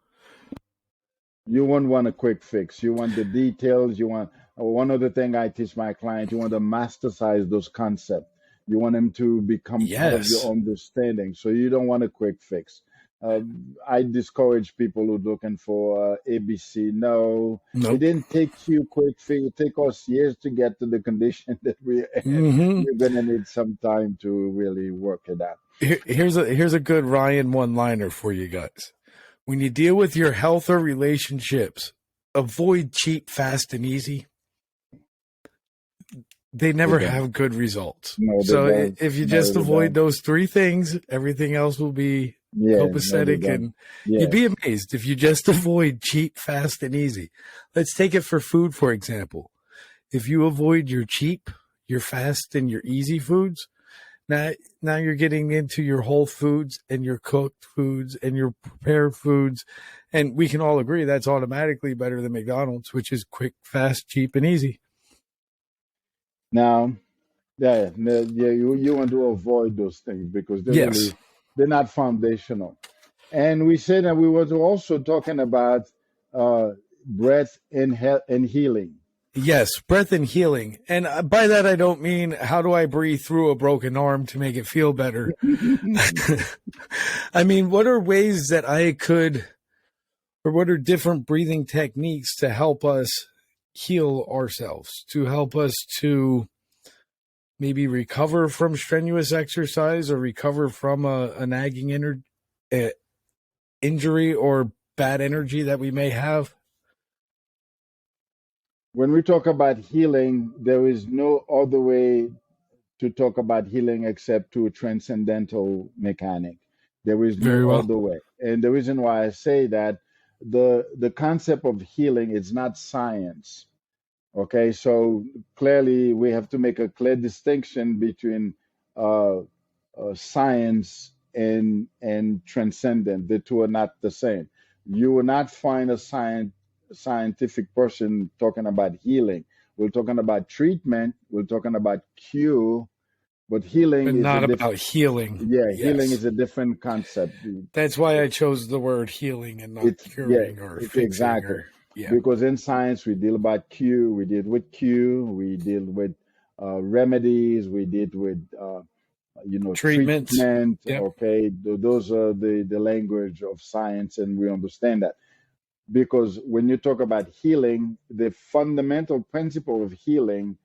You won't want a quick fix. You want the details. You want one of the things I teach my clients. You want to mastersize those concepts. You want them to become part of your understanding. So you don't want a quick fix. I discourage people who looking for ABC. No, it Nope. didn't take you quick. It take us years to get to the condition that we're in. Hmm. We're gonna need some time to really work it out. Here's a good Ryan one-liner for you guys. When you deal with your health or relationships, avoid cheap, fast, and easy. They They never don't. have good results. No, they So don't. if you No, just they avoid don't. those three things, everything else will be Yeah, no, they copacetic, don't. and you'd Yes. be amazed if you just avoid cheap, fast, and easy. Let's take it for food, for example. If you avoid your cheap, your fast, and your easy foods, now you're getting into your whole foods and your cooked foods and your prepared foods, and we can all agree that's automatically better than McDonald's, which is quick, fast, cheap, and easy. Now, yeah, yeah, you want to avoid those things because Yes. they're not foundational. And we said that we were also talking about breath and healing. Yes, breath and healing. And by that, I don't mean how do I breathe through a broken arm to make it feel better. I mean, what are ways that I could, or what are different breathing techniques to help us heal ourselves, to help us to maybe recover from strenuous exercise or recover from a nagging injury or bad energy that we may have? When we talk about healing, there is no other way to talk about healing except to a transcendental mechanic. There is no Very well. other way. And the reason why I say that the concept of healing is not science. Okay, so clearly we have to make a clear distinction between uh, science and transcendent. The two are not the same. You will not find a scientific person talking about healing. We're talking about treatment. We're talking about cure. But But healing is a not different. about healing. Yeah, healing Yes. is a different concept. That's why I chose the word healing and not Yeah, curing or it's fixing exactly or, yeah, because in science we deal about cure, we deal with cure, we deal with remedies, we deal with treatments. treatment. Yep. Okay, those are the language of science, and we understand that because when you talk about healing, the fundamental principle of healing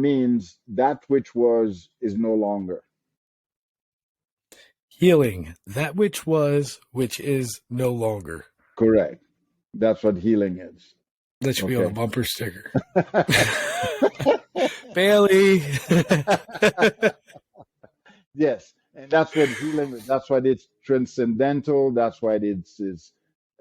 means that which was is no longer. Healing that which was, which is no longer. Correct. That's what healing is. That should be on a Okay. bumper sticker. Bailey. Yes, and that's what healing is. That's why it's transcendental. That's why it's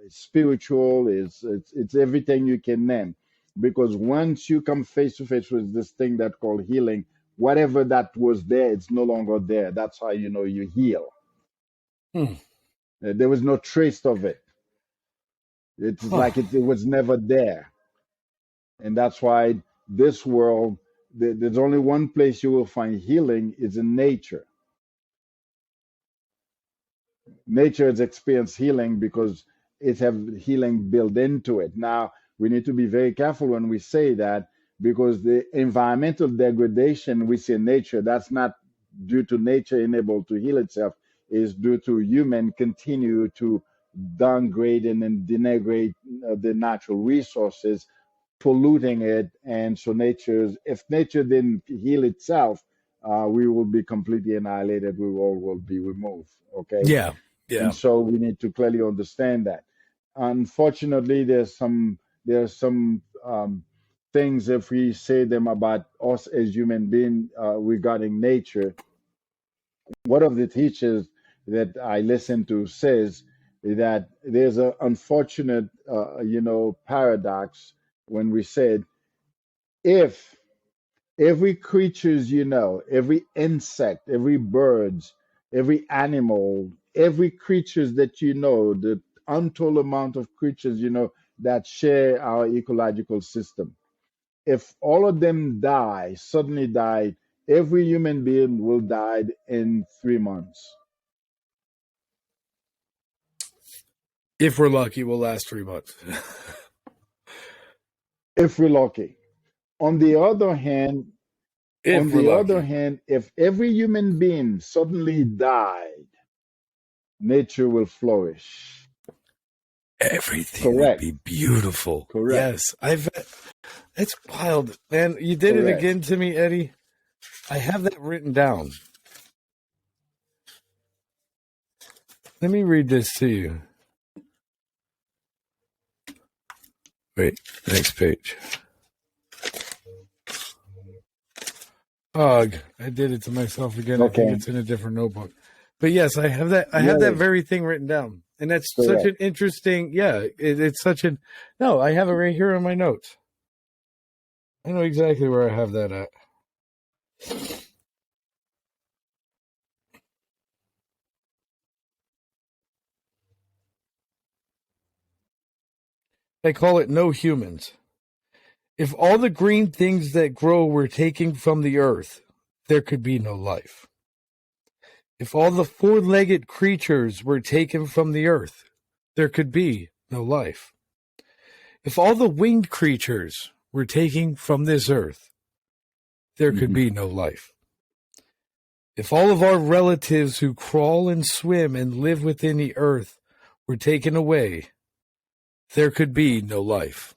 spiritual. It's everything you can name. Because once you come face to face with this thing that called healing, whatever that was there, it's no longer there. That's how you know you heal. Hmm. There was no trace of it. It's Huh. like it was never there, and that's why this world. There's only one place you will find healing is in nature. Nature has experienced healing because it have healing built into it. Now we need to be very careful when we say that because the environmental degradation we see in nature, that's not due to nature unable to heal itself, is due to human continue to downgrade and then denigrate the natural resources, polluting it. And so if nature didn't heal itself, we will be completely annihilated. We all will be removed. Okay, Yeah. and Yeah. so we need to clearly understand that. Unfortunately, there's some things if we say them about us as human beings regarding nature. One of the teachers that I listen to says that there's an unfortunate, paradox when we said if every creatures every insect, every birds, every animal, every creatures that the untold amount of creatures that share our ecological system, if all of them suddenly died, every human being will die in 3 months If we're lucky, we'll last 3 months. if we're lucky. On the other hand, If on we're the other lucky. hand, if every human being suddenly died, nature will flourish. Everything would Correct. be beautiful. Correct. Yes, it's wild, man. You did it Correct. again to me, Eddie. I have that written down. Let me read this to you. Wait, next page. Ugh, I did it to myself again. I think Okay. it's in a different notebook. But yes, I have that. I have that very thing written down, and that's such Correct. an interesting. Yeah, it's such an. No, I have it right here in my notes. I know exactly where I have that at. They call it no humans. If all the green things that grow were taken from the earth, there could be no life. If all the four-legged creatures were taken from the earth, there could be no life. If all the winged creatures were taken from this earth, there could be no life. If all of our relatives who crawl and swim and live within the earth were taken away, there could be no life.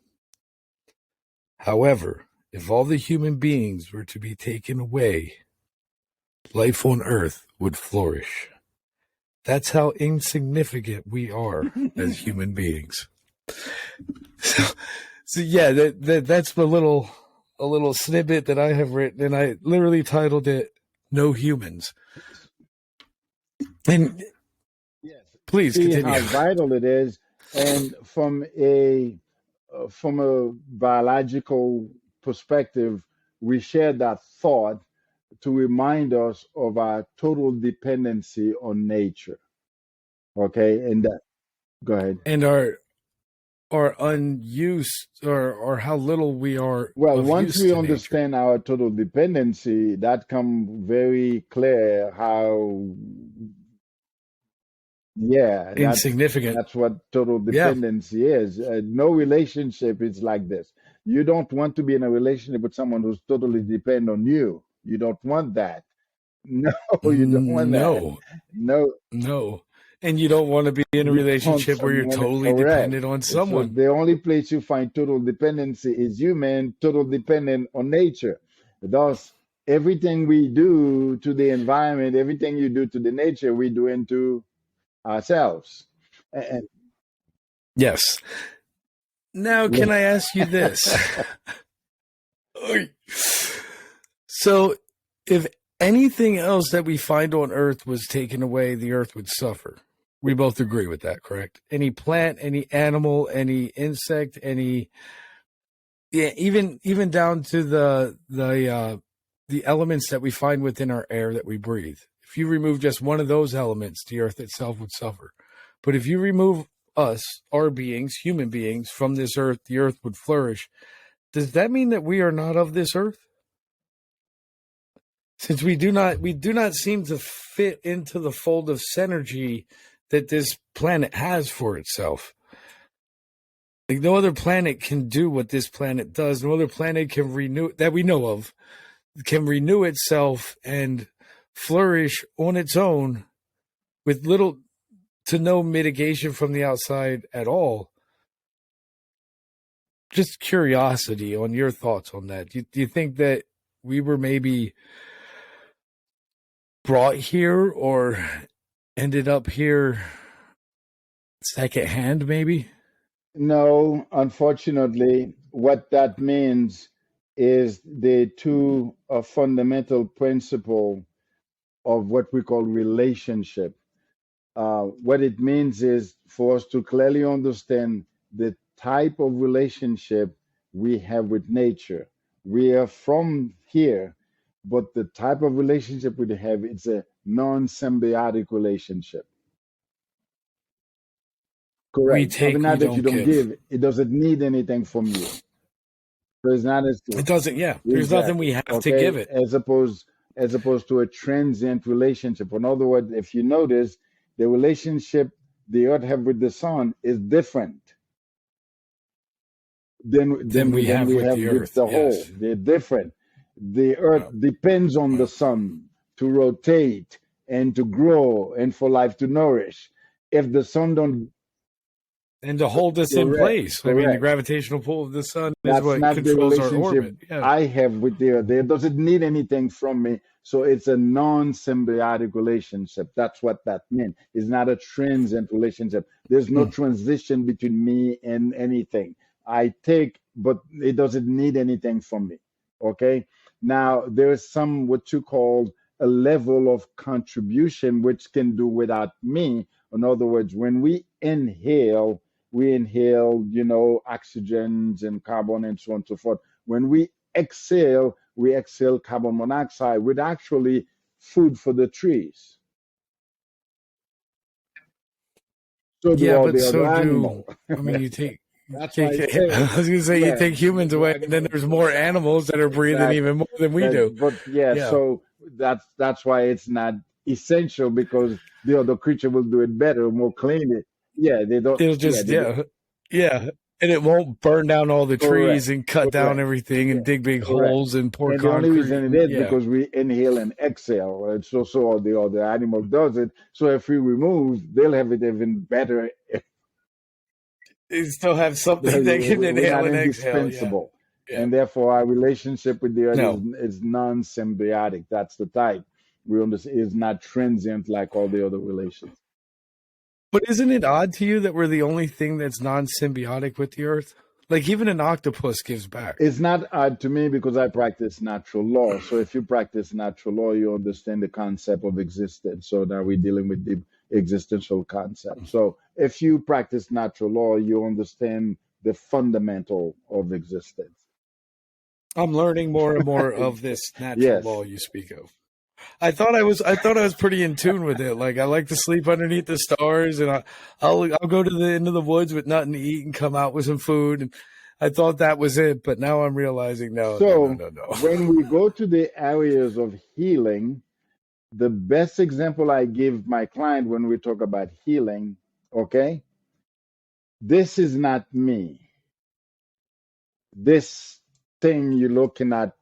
However, if all the human beings were to be taken away, life on earth would flourish. That's how insignificant we are as human beings. So yeah, that's a little snippet that I have written, and I literally titled it "No Humans." And Yes. please See continue. how vital it is, and from a biological perspective, we share that thought to remind us of our total dependency on nature. Okay, and that, go ahead. And our unused or how little we are Well, of once use we to nature. understand our total dependency, that come very clear how, yeah, Insignificant. that's what total Yeah. dependency is. No relationship is like this. You don't want to be in a relationship with someone who's totally dependent on you. You don't want that. No, you don't want that. No, No, and you don't want to be in a you want relationship where you're someone totally correct. dependent on So someone. the only place you find total dependency is human, total dependent on nature. Thus, everything we do to the environment, everything you do to the nature, we do into ourselves. And Yes. Now, can I ask you this? So, if anything else that we find on Earth was taken away, the Earth would suffer. We both agree with that, correct? Any plant, any animal, any insect, any even down to the elements that we find within our air that we breathe. If you remove just one of those elements, the Earth itself would suffer. But if you remove us, our beings, human beings, from this Earth, the Earth would flourish. Does that mean that we are not of this Earth? Since we do not seem to fit into the fold of synergy that this planet has for itself. Like no other planet can do what this planet does. No other planet can renew that we know of can renew itself and flourish on its own with little to no mitigation from the outside at all. Just curiosity on your thoughts on that. Do you think that we were maybe brought here or ended up here secondhand, maybe? no, unfortunately, what that means is the two fundamental principle of what we call relationship. What it means is for us to clearly understand the type of relationship we have with nature. We are from here, but the type of relationship we have, it's a non-symbiotic relationship. We Correct. take, Not we that you don't don't give. give, it doesn't need anything from you. So it's not as It doesn't, yeah. There's nothing we have to give it. as opposed to a transient relationship. In other words, if you notice, the relationship the earth have with the sun is different Than we have with the earth. the whole. Yes. They're different. The earth depends on the sun to rotate and to grow and for life to nourish. If the sun don't And to hold us in correct, place. I mean, the correct. gravitational pull of the sun is That's what not the controls our relationship orbit. Yeah. I have with the earth. It doesn't need anything from me. So it's a non-symbiotic relationship. That's what that means. It's not a transient relationship. There's no Mm. transition between me and anything. I take, but it doesn't need anything from me. Okay. Now there is some what you call a level of contribution which can do without me. In other words, when we inhale, oxygens and carbon and so on and so forth. When we exhale carbon monoxide, with actually food for the trees. So do Yeah, all but the other so do, animals. I mean, you take, That's why I say, I was going to say, you yeah, take humans away, and then the there's more animals that are breathing exactly. even more than we do. But yeah, Yeah. so that's why it's not essential because the other creature will do it better, more cleanly. Yeah, they don't. It'll Yeah, just, yeah. Yeah. And it won't burn down all the correct, trees and cut down correct. everything and Yeah, dig big correct. holes and pour And the only concrete. reason it And is yeah, because we inhale and exhale. And so the animal does it. So if we remove, they'll have it even better. they still have something they can We're inhale not and exhale. Yeah. indispensable. Yeah. And therefore our relationship with the earth No. is non-symbiotic. That's the type. We understand is not transient like all the other relations. But isn't it odd to you that we're the only thing that's non symbiotic with the earth? Like even an octopus gives back. It's not odd to me because I practice natural law. So if you practice natural law, you understand the concept of existence. So now we're dealing with the existential concept. So if you practice natural law, you understand the fundamental of existence. I'm learning more and more of this natural Yes. law you speak of. I thought I was pretty in tune with it. Like I like to sleep underneath the stars, and I'll go to the end of the woods with nothing to eat and come out with some food. And I thought that was it, but now I'm realizing no. So when we go to the areas of healing, the best example I give my client when we talk about healing, okay, this is not me. This thing you're looking at,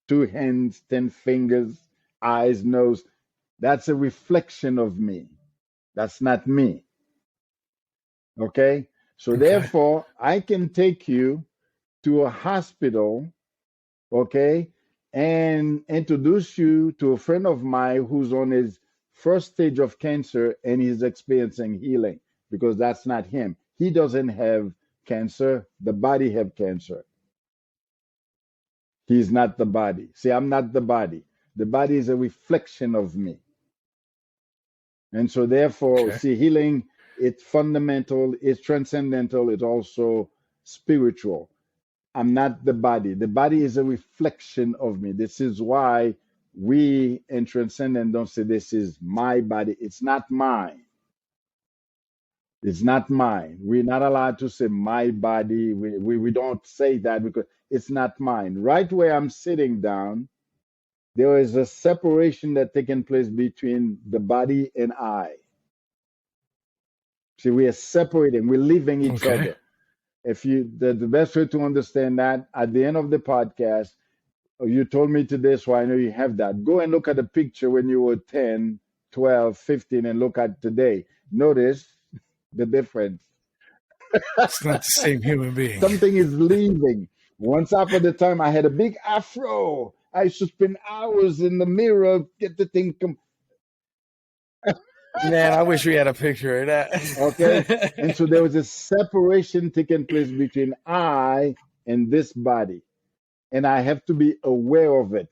2 hands, 10 fingers, eyes, nose, that's a reflection of me. That's not me. Okay? So Okay. therefore, I can take you to a hospital, okay, and introduce you to a friend of mine who's on his first stage of cancer and he's experiencing healing because that's not him. He doesn't have cancer. The body have cancer. He's not the body. See, I'm not the body. The body is a reflection of me. And so therefore, Okay. see, healing, it's fundamental, it's transcendental, it's also spiritual. I'm not the body. The body is a reflection of me. This is why we in Transcendent don't say this is my body. It's not mine. It's not mine. We're not allowed to say my body. We don't say that because it's not mine. Right where I'm sitting down, there is a separation that taking place between the body and I. See, we are separating, we're leaving each Okay. other. If you the best way to understand that at the end of the podcast, you told me today, so I know you have that. Go and look at the picture when you were 10, 12, 15, and look at today. Notice the difference. It's not the same human being. Something is leaving. Once upon a time, I had a big afro. I used to spend hours in the mirror, get the thing. Man, I wish we had a picture of that. Okay. And so there was a separation taking place between I and this body. And I have to be aware of it.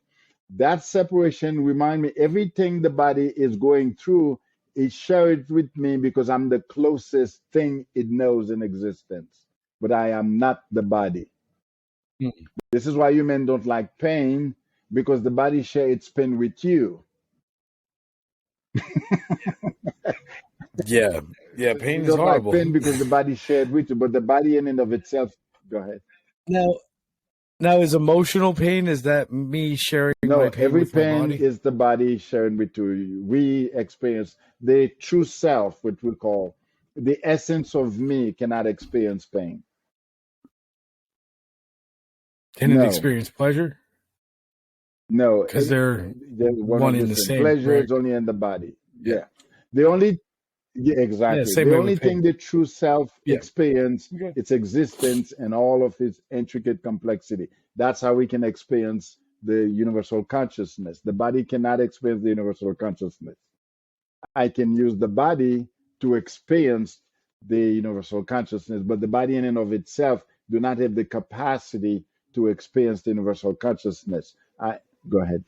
That separation remind me everything the body is going through, it shared with me because I'm the closest thing it knows in existence. But I am not the body. Mm. This is why you men don't like pain, because the body share its pain with you. Yeah. Yeah, pain You is don't like horrible. pain because the body shared with you, but the body in and of itself, go ahead. Now is emotional pain, is that me sharing No, my pain every with my pain body? is the body sharing with you. We experience the true self, which we call the essence of me, cannot experience pain. Can it No, experience pleasure? No, because they're they're one in the 100%. same, Pleasure right? is only in the body. Yeah. Yeah. The only, yeah, Yeah. exactly. Same The way only with pain. thing the true self Yeah. experience Okay. its existence and all of its intricate complexity. That's how we can experience the universal consciousness. The body cannot experience the universal consciousness. I can use the body to experience the universal consciousness, but the body in and of itself do not have the capacity to experience the universal consciousness. I go ahead.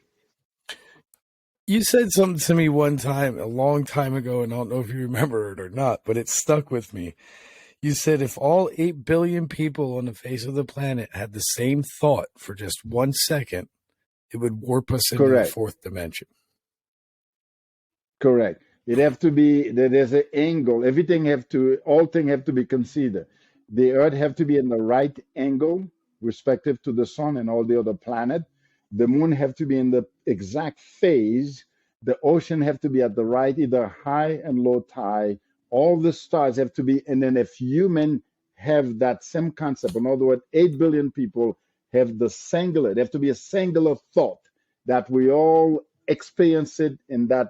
You said something to me one time, a long time ago, and I don't know if you remember it or not, but it stuck with me. You said if all 8 billion people on the face of the planet had the same thought for just 1 second, it would warp us into the Correct. fourth dimension. Correct. It have to be there's an angle. Everything have to all things have to be considered. The earth have to be in the right angle respective to the sun and all the other planet. The moon have to be in the exact phase. The ocean have to be at the right, either high and low tide. All the stars have to be, and then if human have that same concept, in other words, 8 billion people have the singular, they have to be a singular thought that we all experience it in that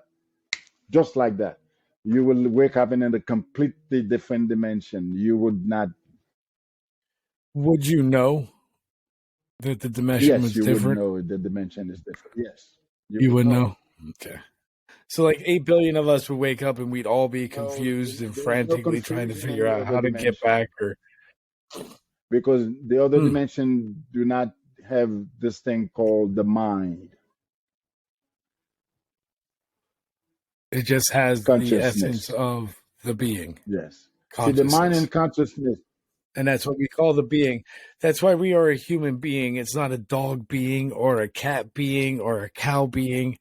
just like that. You will wake up in a completely different dimension. You would not, Would you know that the dimension yes, was you would different? know the dimension is different. Yes, you You would would know. know? Okay. So, like 8 billion of us would wake up and we'd all be No, confused and there is no frantically trying to confusion in figure the out other how to get dimension back or. because the other Hmm. dimension do not have this thing called the mind, It just has the essence consciousness. of the being, Yes. See, the mind consciousness. and consciousness, And that's what we call the being. That's why we are a human being. It's not a dog being or a cat being or a cow being.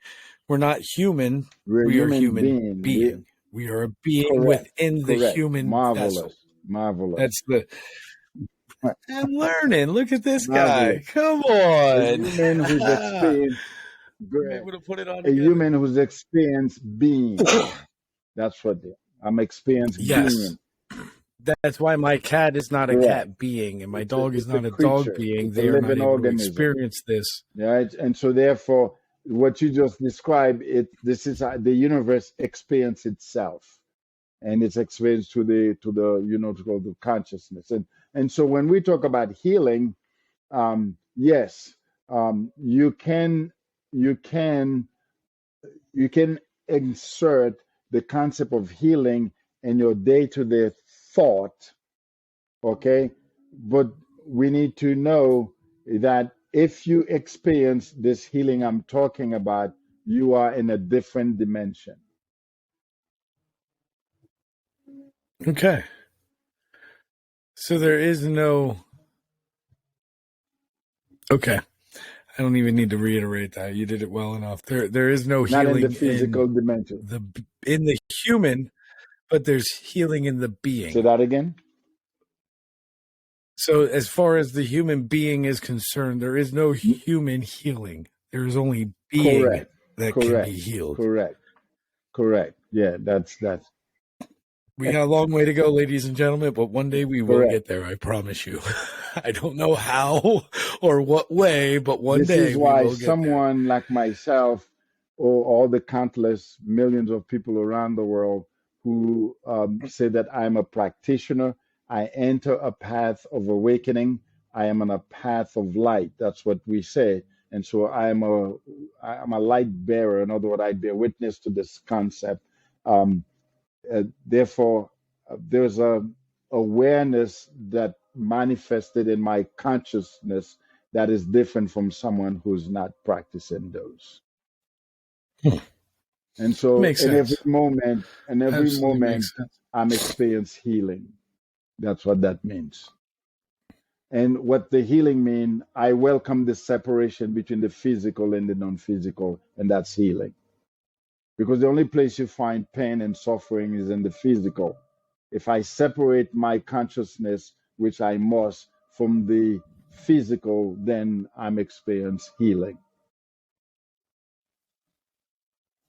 We're not human. we're We are human human being. being. We are a being Correct, within the correct. human vessel. Marvelous, marvelous, That's the. I'm learning. Look at this guy. marvelous. Come A on. human who's experienced, I'm able to put it on a together. human who's experienced being. That's what I'm experienced Yes. being. That's why my cat is not a Correct. cat being and my dog is It's a not a dog creature. being. It's a They are not living able to organism. experience this. Right? And so therefore, what you just described, this is how the universe experience itself. And it's experienced to the to the consciousness. And so when we talk about healing, yes, you can you can you can insert the concept of healing in your day-to-day thought, okay? But we need to know that if you experience this healing I'm talking about, you are in a different dimension. Okay. So there is no. Okay. I don't even need to reiterate that. You did it well enough. There is no Not in the healing physical dimension. in the human, but there's healing in the Say being. that again. So as far as the human being is concerned, there is no human healing. There is only being Correct. that can Correct. be healed. Correct. Yeah, that's We got a long way to go, ladies and gentlemen, but one day we will correct. get there. I promise you. I don't know how or what way, but one This day is we why will get there. someone like myself, or all the countless millions of people around the world who say that I'm a practitioner, I enter a path of awakening. I am on a path of light. That's what we say. And so I'm a light bearer. In other words, I bear witness to this concept. Therefore, there's a awareness that manifested in my consciousness that is different from someone who's not practicing those. Hmm. And so, Makes in every sense. moment, Absolutely makes sense. I'm experiencing healing. That's what that means. And what the healing mean, I welcome the separation between the physical and the non-physical, and that's healing. Because the only place you find pain and suffering is in the physical. If I separate my consciousness, which I must, from the physical, then I'm experiencing healing.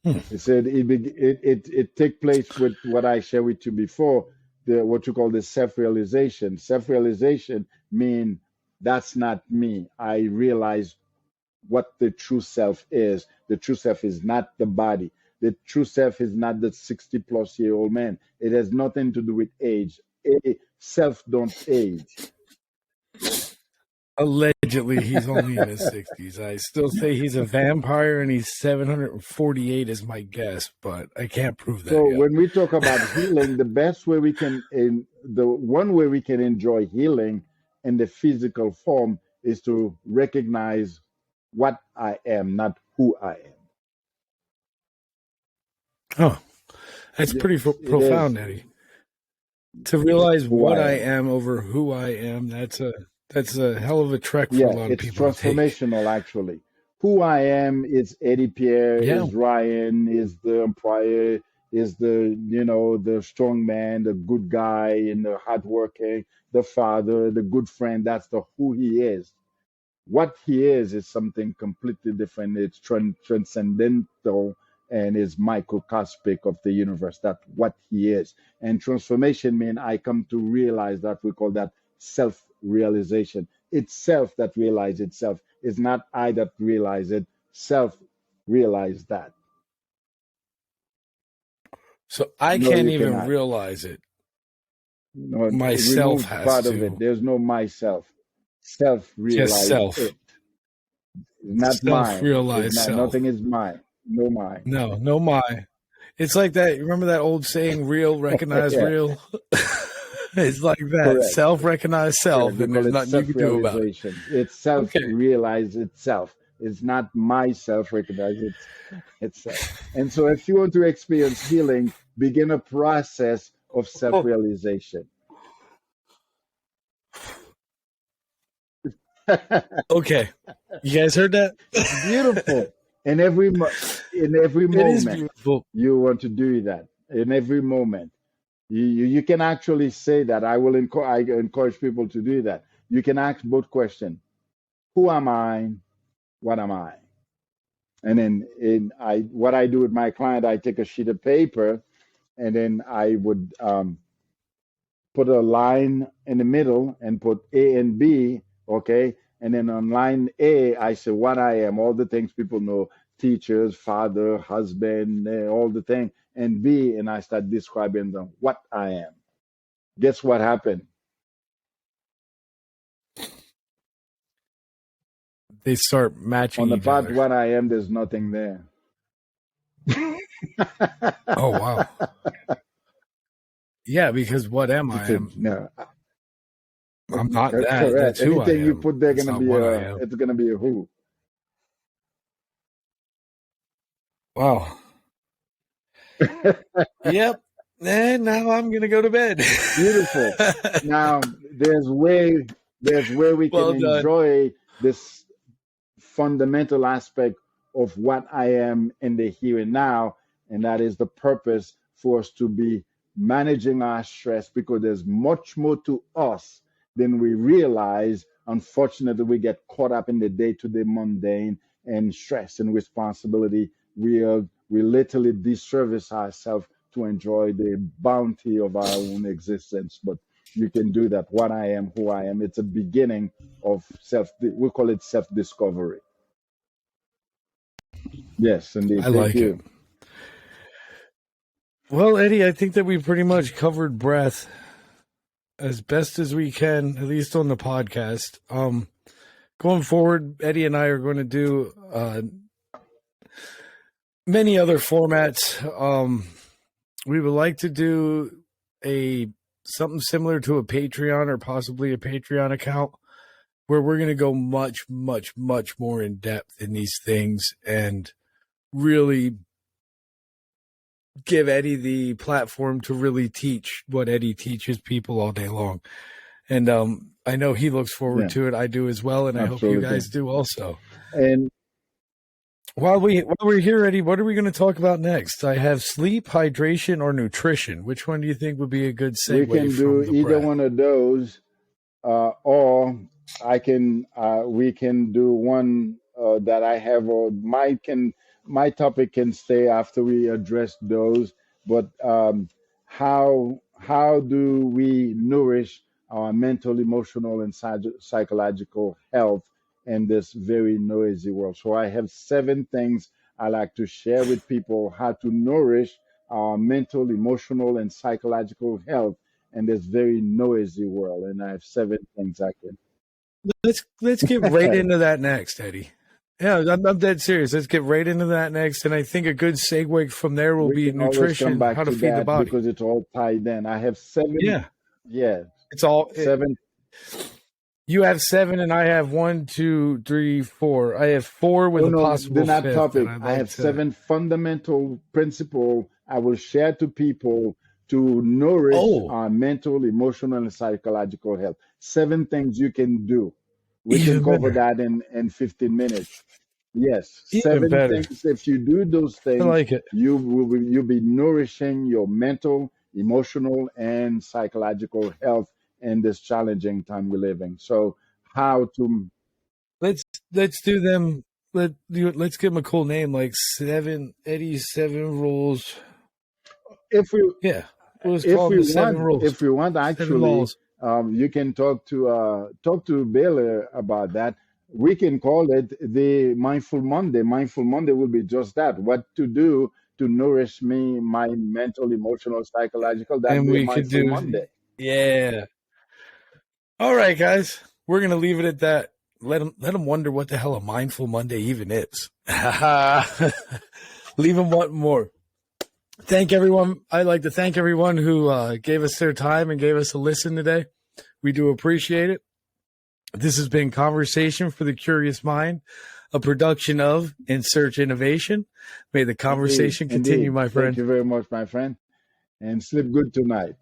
It said it take place with what I shared with you before, what you call the self-realization. Self-realization mean that's not me. I realize what the true self is. The true self is not the body. The true self is not the 60-plus-year-old man. It has nothing to do with age. Self don't age. Allegedly, he's only in his 60s. I still say he's a vampire, and he's 748 is my guess, but I can't prove that So yet. when we talk about healing, the best way we can, the one way we can enjoy healing in the physical form is to recognize what I am, not who I am. Oh, that's pretty Yes, it is profound, Eddie. To realize who what I I am. am over who I am, that's a hell of a trek for a Yeah, lot of it's people to take. transformational actually. Who I am is Eddie Pierre, Yeah. is Ryan, is the employer, is the strong man, the good guy, and the hardworking, the father, the good friend. That's the who he is. What he is something completely different. It's transcendental and is microcosmic of the universe. That's what he is. And transformation means I come to realize that we call that self-realization. It's self that realizes itself. It's not I that realize it. Self realize that. So I No, can't you even cannot. realize it. No, Myself remove has part of it. to. There's no myself. Self Just realize self. it. It's not mine. It's Self-realized not. self. Nothing is mine. No mine. No my. It's like that. Remember that old saying, real, recognize Yeah, real? It's like that. correct. Self-recognize self, Correct. We and call there's it nothing you can do about it. self-realization. It's Okay. self-realize itself. It's not myself recognize itself. And so if you want to experience healing, begin a process of self-realization. Okay. You guys heard that? It's beautiful. In every It is moment, beautiful. you want to do that. In every moment. You can actually say that. I encourage people to do that. You can ask both questions. Who am I? What am I? And then what I do with my client, I take a sheet of paper and then I would put a line in the middle and put A and B, okay? And then on line A, I say what I am, all the things people know, teachers, father, husband, all the things. And B, and I start describing them what I am. Guess what happened? They start matching On the each part other. what I am, there's nothing there. Oh, wow. Yeah, because what am I? No, I'm not that. correct. That's who I Anything you am. put there It's gonna not be what I am. it's gonna be a who. Wow. Yep. And now I'm gonna go to bed. Beautiful. Now there's where we Well can done. enjoy this fundamental aspect of what I am in the here and now, and that is the purpose for us to be managing our stress, because there's much more to us than we realize. Unfortunately, we get caught up in the day-to-day mundane and stress and responsibility. We literally disservice ourselves to enjoy the bounty of our own existence. But you can do that. What I am, who I am. It's a beginning of we call it self-discovery. Yes, indeed. I Thank like you. it. Well, Eddie, I think that we pretty much covered breath as best as we can, at least on the podcast. Going forward, Eddie and I are going to do many other formats. We would like to do something similar to a Patreon, or possibly a Patreon account, where we're going to go much, much, much more in depth in these things and really give Eddie the platform to really teach what Eddie teaches people all day long. And I know he looks forward to it. I do as well, and I hope you guys do also. And while we're here, Eddie, what are we going to talk about next? I have sleep, hydration, or nutrition. Which one do you think would be a good segue? We can do either one of those, or we can do one that I have, or my topic can stay after we address those. But how do we nourish our mental, emotional, and psychological health in this very noisy world. So I have 7 things I like to share with people how to nourish our mental, emotional, and psychological health in this very noisy world. And I have 7 things I can. Let's get right into that next, Eddie. Yeah, I'm dead serious. Let's get right into that next, and I think a good segue from there will We be can always come nutrition, back how to to feed the that body. because it's all tied in. I have 7. Yeah, Yeah, it's all. 7. You have 7, and I have 1, 2, 3, 4. I have 4 with No, a no, possible they're not fifth. topic. And I'd I like have to. 7 fundamental principles I will share to people to nourish Oh, our mental, emotional, and psychological health. 7 things you can do. We can even cover better. that in 15 minutes. Yes, Even 7 better. things. If you do those I things, like it. you'll be nourishing your mental, emotional, and psychological health in this challenging time we're living. So, how to Let's do them. Let's give them a cool name like 7 Eddie's 7 rules. if we Yeah, we'll just call them the 7 rules. if we want 7 actually, laws. you can talk to Baylor about that. We can call it the Mindful Monday. Mindful Monday will be just that: what to do to nourish me, my mental, emotional, psychological. That'd And be a we could Mindful do, Monday. yeah. All right, guys, we're gonna leave it at that. Let them wonder what the hell a mindful Monday even is. Leave them wanting more. Thank everyone. I'd like to thank everyone who gave us their time and gave us a listen today. We do appreciate it. This has been Conversation for the Curious Mind, a production of In Search Innovation. May the conversation continue, my friend. Thank you very much, my friend, and sleep good tonight.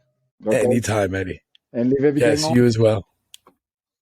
Okay? Anytime, Eddie. And leave everything Yes, on. you as well.